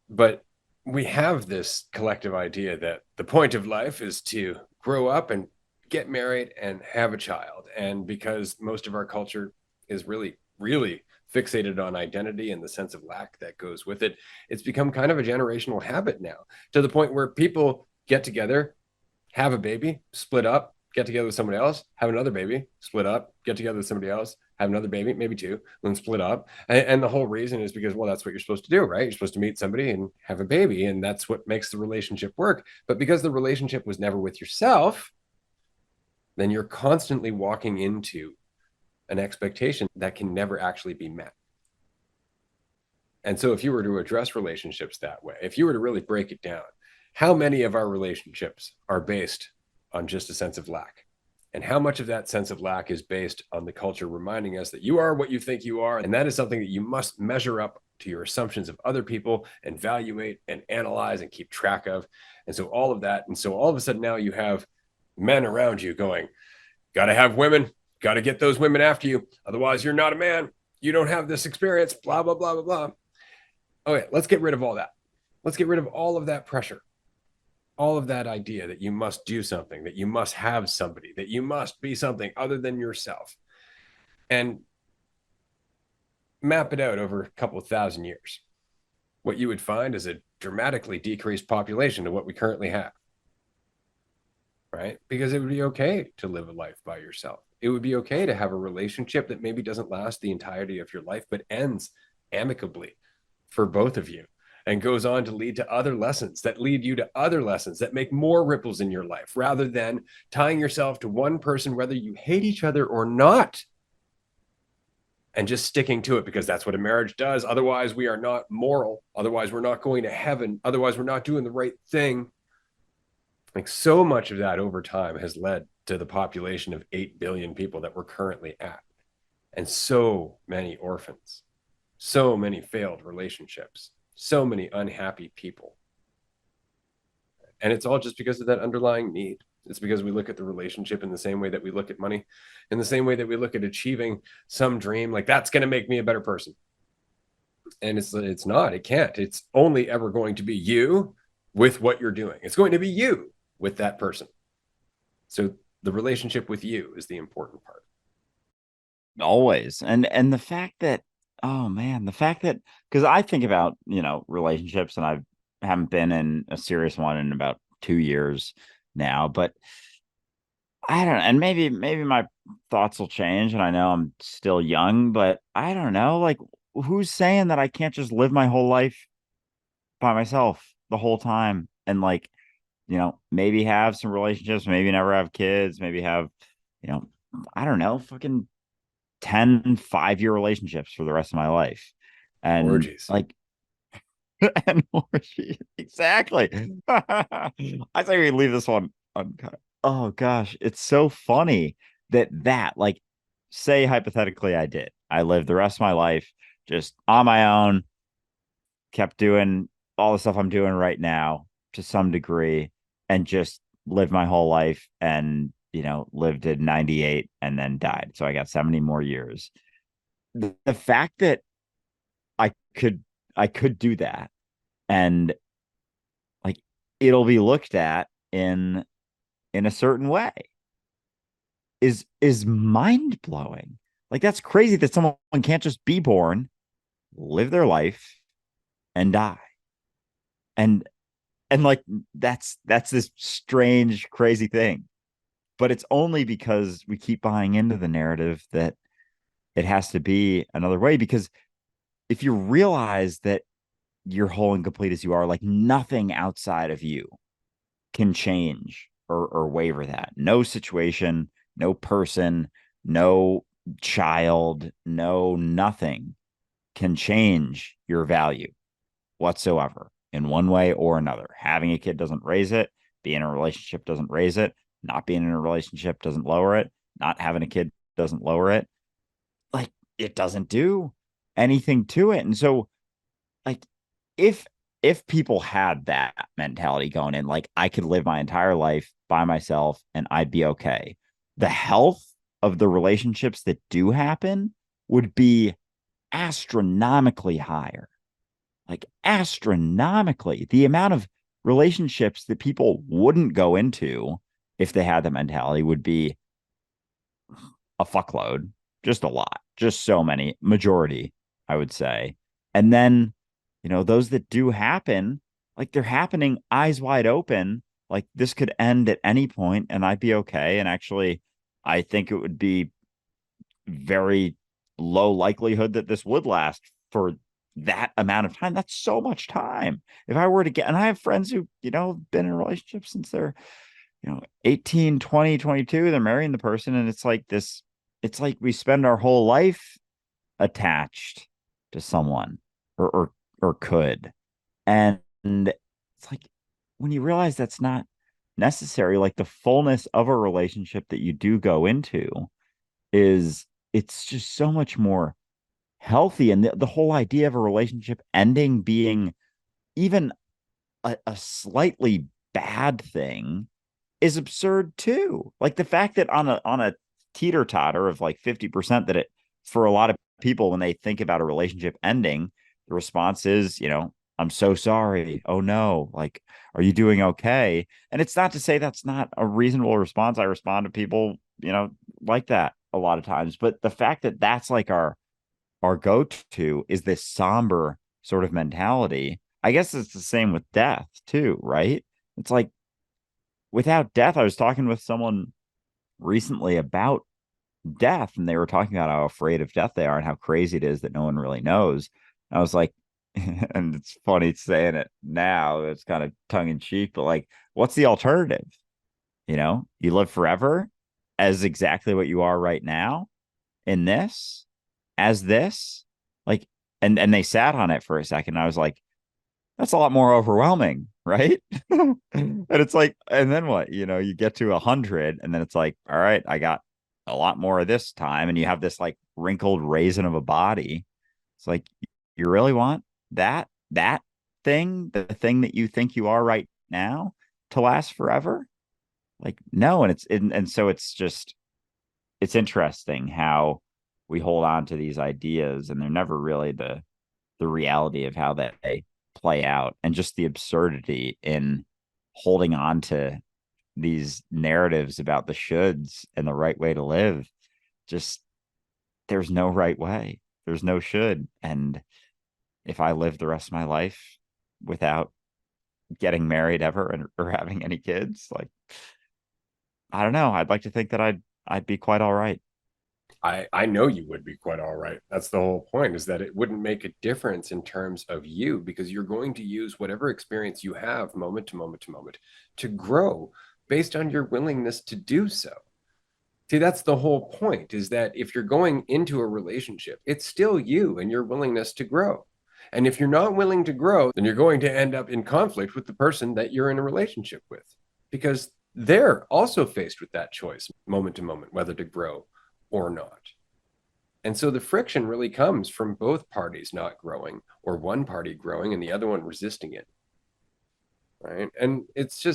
But we have this collective idea that the point of life is to grow up and get married and have a child. And because most of our culture is really, really fixated on identity and the sense of lack that goes with it, it's become kind of a generational habit now, to the point where people get together, have a baby, split up, get together with somebody else, have another baby, split up, get together with somebody else, have another baby, maybe two, then split up. And the whole reason is because, well, that's what you're supposed to do, right? You're supposed to meet somebody and have a baby, and that's what makes the relationship work. But because the relationship was never with yourself, then you're constantly walking into an expectation that can never actually be met. And so if you were to address relationships that way, if you were to really break it down, how many of our relationships are based on just a sense of lack? And how much of that sense of lack is based on the culture reminding us that you are what you think you are? And that is something that you must measure up to your assumptions of other people and evaluate and analyze and keep track of. And so all of that. And so all of a sudden now you have men around you going, got to have women, got to get those women after you. Otherwise, you're not a man. You don't have this experience, blah, blah, blah, blah, blah. Okay, let's get rid of all that. Let's get rid of all of that pressure, all of that idea that you must do something, that you must have somebody, that you must be something other than yourself, and map it out over a couple of thousand years. What you would find is a dramatically decreased population to what we currently have, right? Because it would be okay to live a life by yourself. It would be okay to have a relationship that maybe doesn't last the entirety of your life, but ends amicably for both of you, and goes on to lead to other lessons that lead you to other lessons that make more ripples in your life, rather than tying yourself to one person, whether you hate each other or not, and just sticking to it because that's what a marriage does. Otherwise, we are not moral. Otherwise, we're not going to heaven. Otherwise, we're not doing the right thing. Like, so much of that over time has led to the population of 8 billion people that we're currently at. And so many orphans, so many failed relationships, so many unhappy people. And it's all just because of that underlying need. It's because we look at the relationship in the same way that we look at money, in the same way that we look at achieving some dream, like that's going to make me a better person. And it's not, it can't. It's only ever going to be you with what you're doing. It's going to be you with that person. So the relationship with you is the important part. Always. And the fact that, oh man, the fact that, because I think about, relationships, and I haven't been in a serious one in about 2 years now, but I don't know, and maybe my thoughts will change, and I know I'm still young, but I don't know, like, who's saying that I can't just live my whole life by myself the whole time, and like, maybe have some relationships, maybe never have kids, maybe have, I don't know, fucking 10 5-year relationships for the rest of my life. And Orgies. like, and orgy. Exactly. I say we leave this one uncut. Oh gosh, it's so funny that like, say hypothetically I lived the rest of my life just on my own, kept doing all the stuff I'm doing right now to some degree, and just lived my whole life and, lived at 98 and then died. So I got 70 more years. The fact that I could I could do that, and like, it'll be looked at in a certain way is mind blowing. Like, that's crazy that someone can't just be born, live their life, and die. And like, that's this strange, crazy thing. But it's only because we keep buying into the narrative that it has to be another way. Because if you realize that you're whole and complete as you are, like, nothing outside of you can change or waver that. No situation, no person, no child, no nothing can change your value whatsoever in one way or another. Having a kid doesn't raise it. Being in a relationship doesn't raise it. Not being in a relationship doesn't lower it. Not having a kid doesn't lower it. Like, it doesn't do anything to it. And so, like, if people had that mentality going in, like, I could live my entire life by myself and I'd be okay, the health of the relationships that do happen would be astronomically higher. Like, astronomically, the amount of relationships that people wouldn't go into if they had the mentality would be a fuckload, just a lot, just so many, majority, I would say. And then, those that do happen, like, they're happening eyes wide open. Like, this could end at any point and I'd be okay. And actually, I think it would be very low likelihood that this would last for that amount of time. That's so much time. If I were to get, and I have friends who, been in relationships since they're, 18, 20, 22, they're marrying the person. And it's like we spend our whole life attached to someone, or could. And it's like, when you realize that's not necessary, like, the fullness of a relationship that you do go into is, it's just so much more healthy. And the whole idea of a relationship ending being even a slightly bad thing is absurd too. Like, the fact that on a teeter totter of like 50%, that it, for a lot of people, when they think about a relationship ending, the response is, I'm so sorry. Oh no. Like, are you doing okay? And it's not to say that's not a reasonable response. I respond to people, like that a lot of times. But the fact that that's like our go-to is this somber sort of mentality. I guess it's the same with death too, right? It's like, without death, I was talking with someone recently about death, and they were talking about how afraid of death they are and how crazy it is that no one really knows. I was like, and it's funny saying it now, it's kind of tongue in cheek, but like, what's the alternative? You live forever as exactly what you are right now in this, as this, like, and they sat on it for a second. I was like, that's a lot more overwhelming, right? And it's like, and then what? You get to 100, and then it's like, all right, I got a lot more of this time, and you have this like wrinkled raisin of a body. It's like, you really want that thing, the thing that you think you are right now, to last forever? Like, no. And so it's just, it's interesting how we hold on to these ideas, and they're never really the reality of how they play out, and just the absurdity in holding on to these narratives about the shoulds and the right way to live. Just, there's no right way, there's no should. And if I live the rest of my life without getting married ever, or having any kids, like, I don't know, I'd like to think that I'd be quite all right. I know you would be quite all right. That's the whole point, is that it wouldn't make a difference in terms of you, because you're going to use whatever experience you have moment to moment to moment to grow based on your willingness to do so. See, that's the whole point, is that if you're going into a relationship, it's still you and your willingness to grow. And if you're not willing to grow, then you're going to end up in conflict with the person that you're in a relationship with, because they're also faced with that choice moment to moment, whether to grow or not. And so the friction really comes from both parties not growing, or one party growing and the other one resisting it. Right. And it's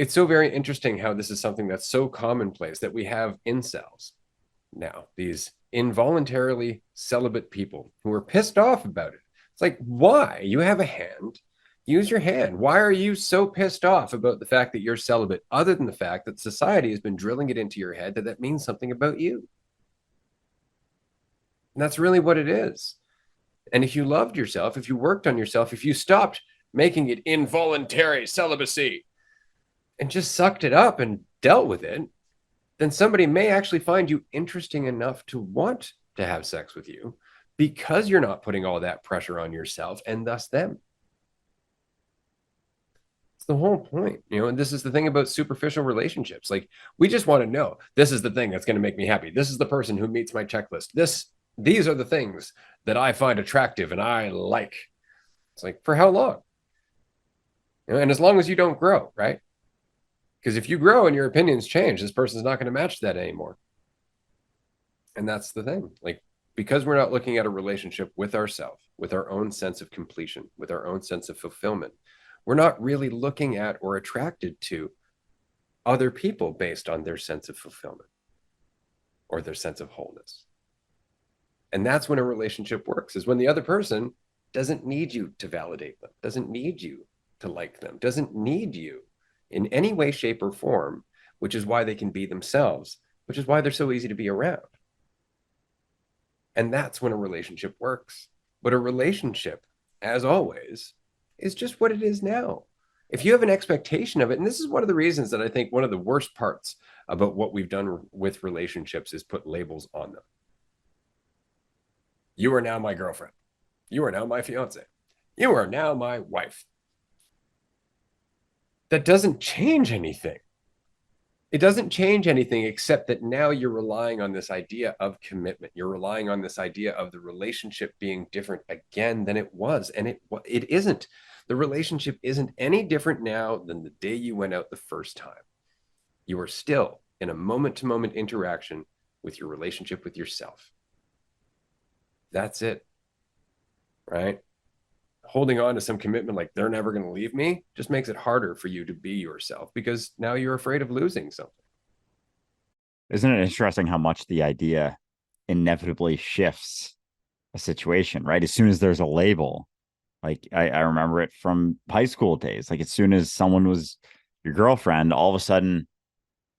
so very interesting how this is something that's so commonplace that we have incels now, these involuntarily celibate people who are pissed off about it. It's like, why? You have a hand. Use your hand. Why are you so pissed off about the fact that you're celibate, other than the fact that society has been drilling it into your head that that means something about you? And that's really what it is. And if you loved yourself, if you worked on yourself, if you stopped making it involuntary celibacy and just sucked it up and dealt with it, then somebody may actually find you interesting enough to want to have sex with you, because you're not putting all that pressure on yourself and thus them. It's the whole point, and this is the thing about superficial relationships. Like, we just want to know, this is the thing that's going to make me happy. This is the person who meets my checklist. These are the things that I find attractive and I like. It's like, for how long? And as long as you don't grow, right? Because if you grow and your opinions change, this person's not going to match that anymore. And that's the thing. Like, because we're not looking at a relationship with ourselves, with our own sense of completion, with our own sense of fulfillment, we're not really looking at or attracted to other people based on their sense of fulfillment or their sense of wholeness. And that's when a relationship works, is when the other person doesn't need you to validate them, doesn't need you to like them, doesn't need you in any way, shape, or form, which is why they can be themselves, which is why they're so easy to be around. And that's when a relationship works. But a relationship, as always, is just what it is now. If you have an expectation of it, and this is one of the reasons that I think one of the worst parts about what we've done with relationships is put labels on them. You are now my girlfriend. You are now my fiance. You are now my wife. That doesn't change anything. It doesn't change anything except that now you're relying on this idea of commitment. You're relying on this idea of the relationship being different again than it was. And it isn't. The relationship isn't any different now than the day you went out the first time. You are still in a moment-to-moment interaction with your relationship with yourself. That's it. Right? Holding on to some commitment like they're never going to leave me just makes it harder for you to be yourself, because now you're afraid of losing something. Isn't it interesting how much the idea inevitably shifts a situation, right? As soon as there's a label, like I remember it from high school days. Like, as soon as someone was your girlfriend, all of a sudden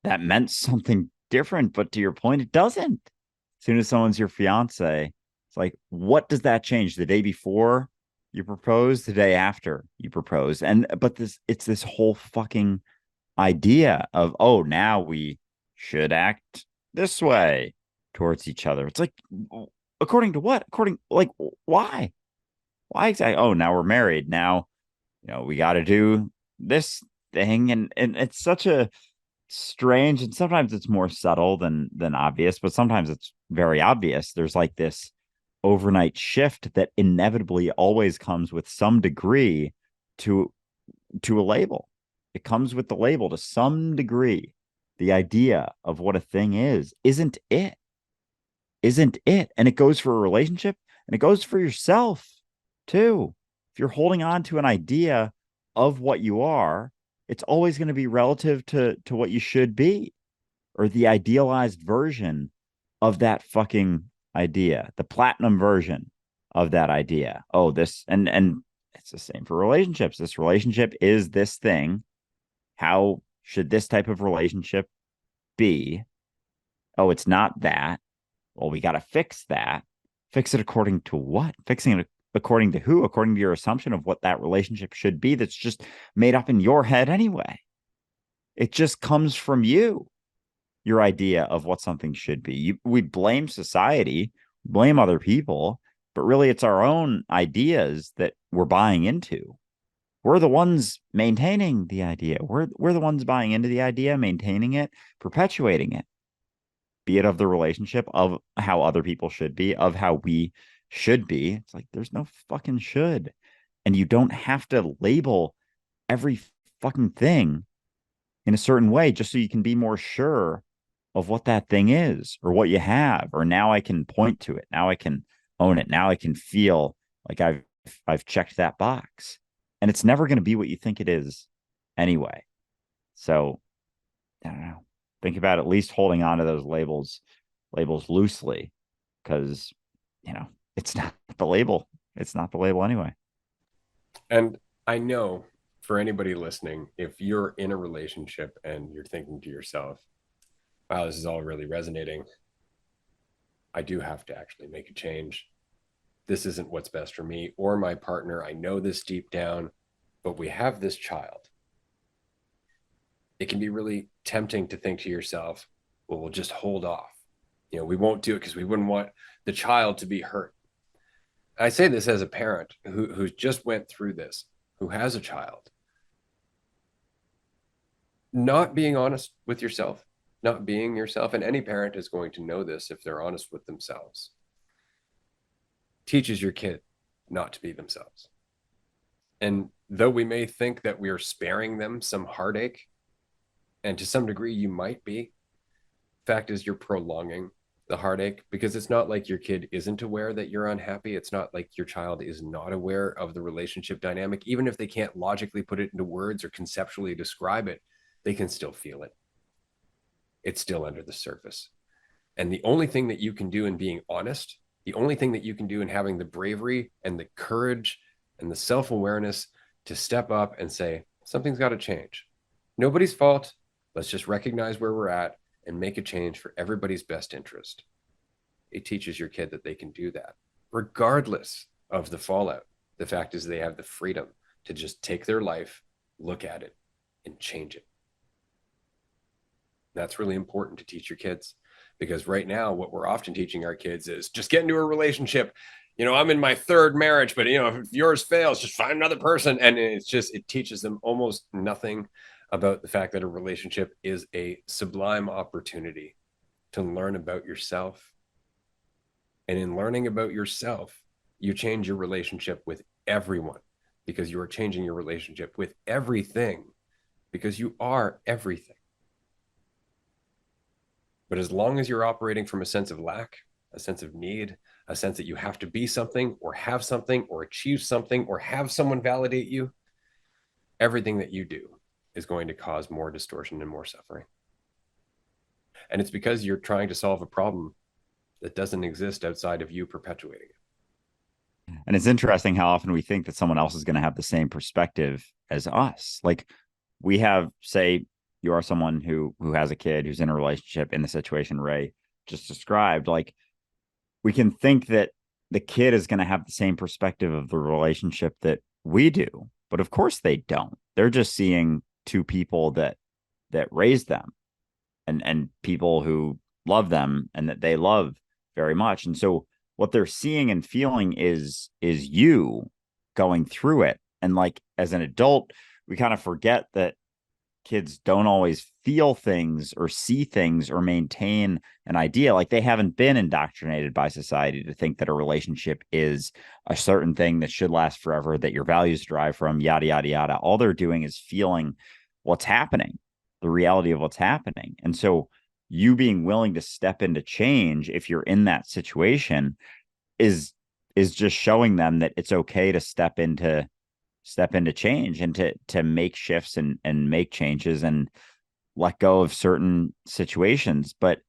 that meant something different. But to your point, it doesn't. As soon as someone's your fiance, it's like, what does that change? The day before you propose, the day after you propose. But it's this whole fucking idea of, oh, now we should act this way towards each other. It's like, according to what? Like, why? Why exactly? Oh, now we're married. Now, we got to do this thing. And it's such a strange, and sometimes it's more subtle than obvious, but sometimes it's very obvious. There's like this overnight shift that inevitably always comes with some degree to a label. It comes with the label to some degree. The idea of what a thing isn't it. And it goes for a relationship, and it goes for yourself too. If you're holding on to an idea of what you are, it's always going to be relative to what you should be, or the idealized version of that fucking idea, the platinum version of that idea. Oh, this, and it's the same for relationships. This relationship is this thing. How should this type of relationship be? Oh, it's not that. Well, we got to fix that. Fix it according to what? Fixing it according to who? According to your assumption of what that relationship should be, that's just made up in your head anyway. It just comes from you, your idea of what something should be. We blame society, blame other people, but really it's our own ideas that we're buying into. We're the ones maintaining the idea. We're the ones buying into the idea, maintaining it, perpetuating it. be it of the relationship, of how other people should be, of how we should be. It's like there's no fucking should. And you don't have to label every fucking thing in a certain way just so you can be more sure of what that thing is or what you have. Or now I can point to it. Now I can own it. Now I can feel like I've checked that box. And it's never going to be what you think it is anyway. So I don't know. Think about at least holding on to those labels loosely, because it's not the label. It's not the label anyway. And I know for anybody listening, if you're in a relationship and you're thinking to yourself, wow, this is all really resonating, I do have to actually make a change. This isn't what's best for me or my partner. I know this deep down, but we have this child. It can be really tempting to think to yourself, well, we'll just hold off. We won't do it because we wouldn't want the child to be hurt. I say this as a parent who just went through this, who has a child. Not being honest with yourself, not being yourself, and any parent is going to know this if they're honest with themselves, teaches your kid not to be themselves. And though we may think that we are sparing them some heartache, and to some degree you might be, fact is you're prolonging the heartache, because it's not like your kid isn't aware that you're unhappy. It's not like your child is not aware of the relationship dynamic. Even if they can't logically put it into words or conceptually describe it, they can still feel it. It's still under the surface. And the only thing that you can do in being honest, the only thing that you can do in having the bravery and the courage and the self-awareness to step up and say, something's got to change. Nobody's fault. Let's just recognize where we're at and make a change for everybody's best interest. It teaches your kid that they can do that, regardless of the fallout. The fact is they have the freedom to just take their life, look at it, and change it. That's really important to teach your kids, because right now what we're often teaching our kids is just get into a relationship. I'm in my third marriage, but if yours fails, just find another person. And it teaches them almost nothing about the fact that a relationship is a sublime opportunity to learn about yourself. And in learning about yourself, you change your relationship with everyone, because you are changing your relationship with everything, because you are everything. But as long as you're operating from a sense of lack, a sense of need, a sense that you have to be something or have something or achieve something or have someone validate you, everything that you do is going to cause more distortion and more suffering. And it's because you're trying to solve a problem that doesn't exist outside of you perpetuating it. And it's interesting how often we think that someone else is going to have the same perspective as us. Like we have, say, you are someone who has a kid who's in a relationship in the situation Ray just described. Like we can think that the kid is going to have the same perspective of the relationship that we do, but of course they don't. They're just seeing two people that raised them and people who love them and that they love very much. And so what they're seeing and feeling is you going through it. And like as an adult, we kind of forget that kids don't always feel things or see things or maintain an idea. Like they haven't been indoctrinated by society to think that a relationship is a certain thing that should last forever, that your values derive from, yada, yada, yada. All they're doing is feeling what's happening, the reality of what's happening. And so you being willing to step into change, if you're in that situation, is just showing them that it's okay to step into change and to make shifts and make changes and let go of certain situations. But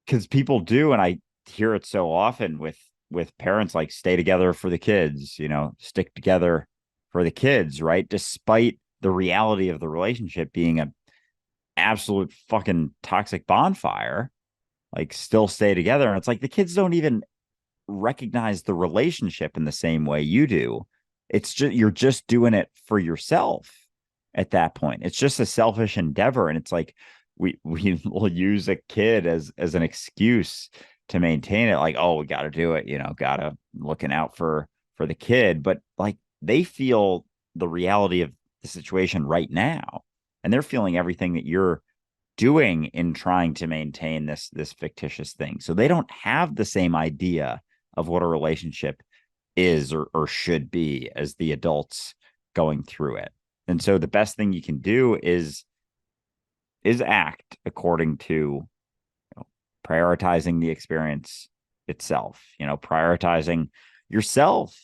because people do, and I hear it so often with parents, like stay together for the kids, stick together for the kids, right? Despite the reality of the relationship being a absolute fucking toxic bonfire, like still stay together. And it's like the kids don't even recognize the relationship in the same way you do. It's just you're just doing it for yourself at that point. It's just a selfish endeavor. And it's like we will use a kid as an excuse to maintain it, like, oh, we gotta do it, gotta looking out for the kid. But like they feel the reality of the situation right now. And they're feeling everything that you're doing in trying to maintain this fictitious thing. So they don't have the same idea of what a relationship is or should be as the adults going through it. And so the best thing you can do is act according to, prioritizing the experience itself, prioritizing yourself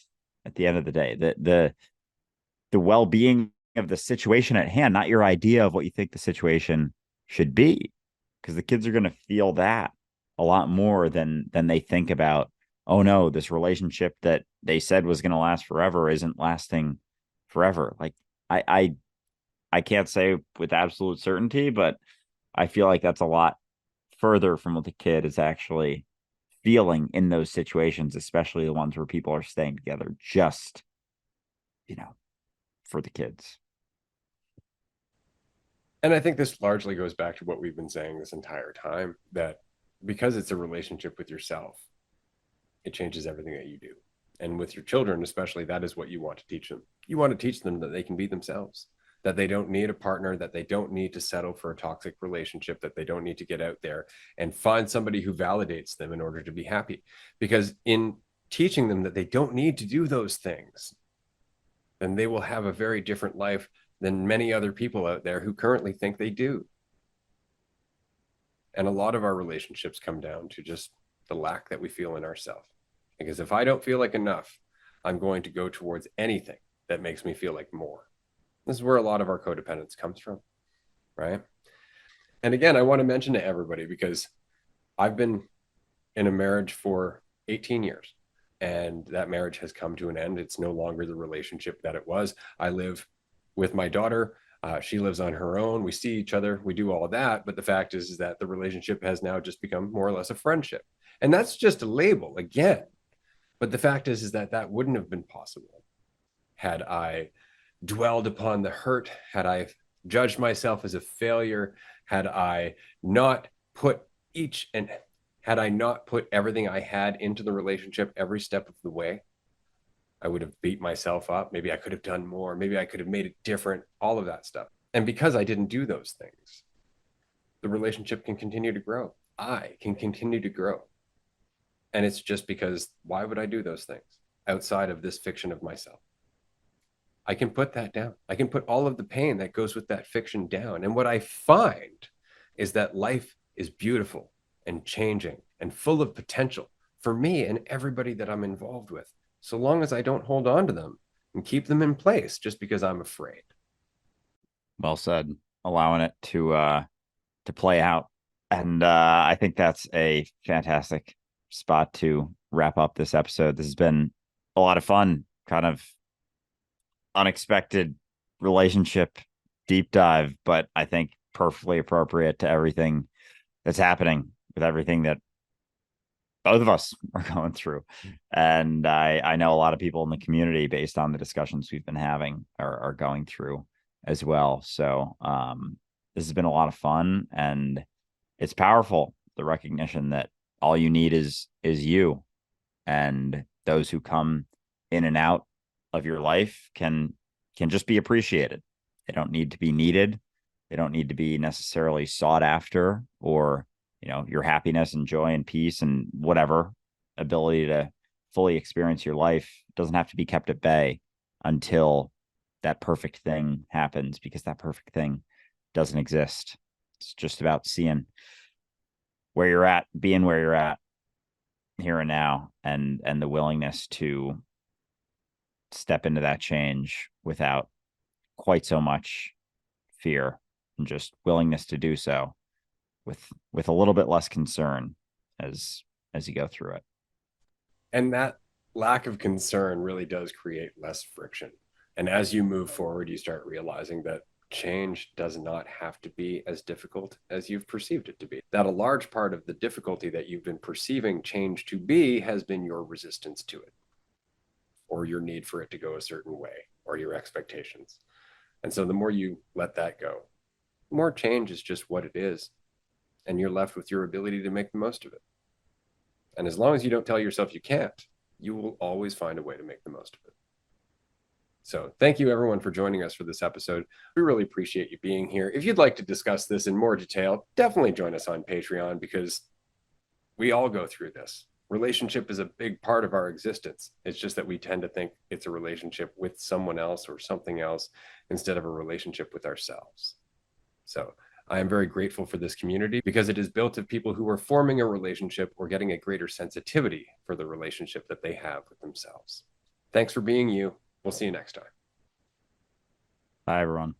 at the end of the day, the well-being of the situation at hand, not your idea of what you think the situation should be, because the kids are going to feel that a lot more than they think about, oh no, this relationship that they said was going to last forever isn't lasting forever. Like I can't say with absolute certainty, but I feel like that's a lot further from what the kid is actually feeling in those situations, especially the ones where people are staying together just, you know, for the kids. And I think this largely goes back to what we've been saying this entire time, that because it's a relationship with yourself, it changes everything that you do. And with your children, especially, that is what you want to teach them. You want to teach them that they can be themselves, that they don't need a partner, that they don't need to settle for a toxic relationship, that they don't need to get out there and find somebody who validates them in order to be happy. Because in teaching them that they don't need to do those things, then they will have a very different life than many other people out there who currently think they do. And a lot of our relationships come down to just the lack that we feel in ourselves. Because if I don't feel like enough, I'm going to go towards anything that makes me feel like more. This is where a lot of our codependence comes from, right? And again, I want to mention to everybody, because I've been in a marriage for 18 years and that marriage has come to an end. It's no longer the relationship that it was. I live with my daughter. She lives on her own. We see each other. We do all of that. But the fact is that the relationship has now just become more or less a friendship. And that's just a label again. But the fact is that that wouldn't have been possible had I dwelled upon the hurt, had I judged myself as a failure, had I not put had I not put everything I had into the relationship every step of the way. I would have beat myself up. Maybe I could have done more. Maybe I could have made it different, all of that stuff. And because I didn't do those things, the relationship can continue to grow. I can continue to grow. And it's just because why would I do those things outside of this fiction of myself? I can put that down. I can put all of the pain that goes with that fiction down. And what I find is that life is beautiful and changing and full of potential for me and everybody that I'm involved with, so long as I don't hold on to them and keep them in place just because I'm afraid. Well said. Allowing it to play out. And I think that's a fantastic spot to wrap up this episode. This has been a lot of fun, kind of unexpected relationship deep dive, but I think perfectly appropriate to everything that's happening with everything that both of us are going through. And I know a lot of people in the community, based on the discussions we've been having, are going through as well. So this has been a lot of fun, and it's powerful, the recognition that all you need is you, and those who come in and out of your life can just be appreciated. They don't need to be needed. They don't need to be necessarily sought after, or your happiness and joy and peace and whatever ability to fully experience your life doesn't have to be kept at bay until that perfect thing happens, because that perfect thing doesn't exist. It's just about seeing where you're at, being where you're at here and now, and the willingness to step into that change without quite so much fear, and just willingness to do so with a little bit less concern as you go through it. And that lack of concern really does create less friction. And as you move forward, you start realizing that change does not have to be as difficult as you've perceived it to be. That a large part of the difficulty that you've been perceiving change to be has been your resistance to it, or your need for it to go a certain way, or your expectations. And so the more you let that go, the more change is just what it is. And you're left with your ability to make the most of it. And as long as you don't tell yourself you can't, you will always find a way to make the most of it. So thank you everyone for joining us for this episode. We really appreciate you being here. If you'd like to discuss this in more detail, definitely join us on Patreon, because we all go through this. Relationship is a big part of our existence. It's just that we tend to think it's a relationship with someone else or something else instead of a relationship with ourselves. So I am very grateful for this community, because it is built of people who are forming a relationship or getting a greater sensitivity for the relationship that they have with themselves. Thanks for being you. We'll see you next time. Bye, everyone.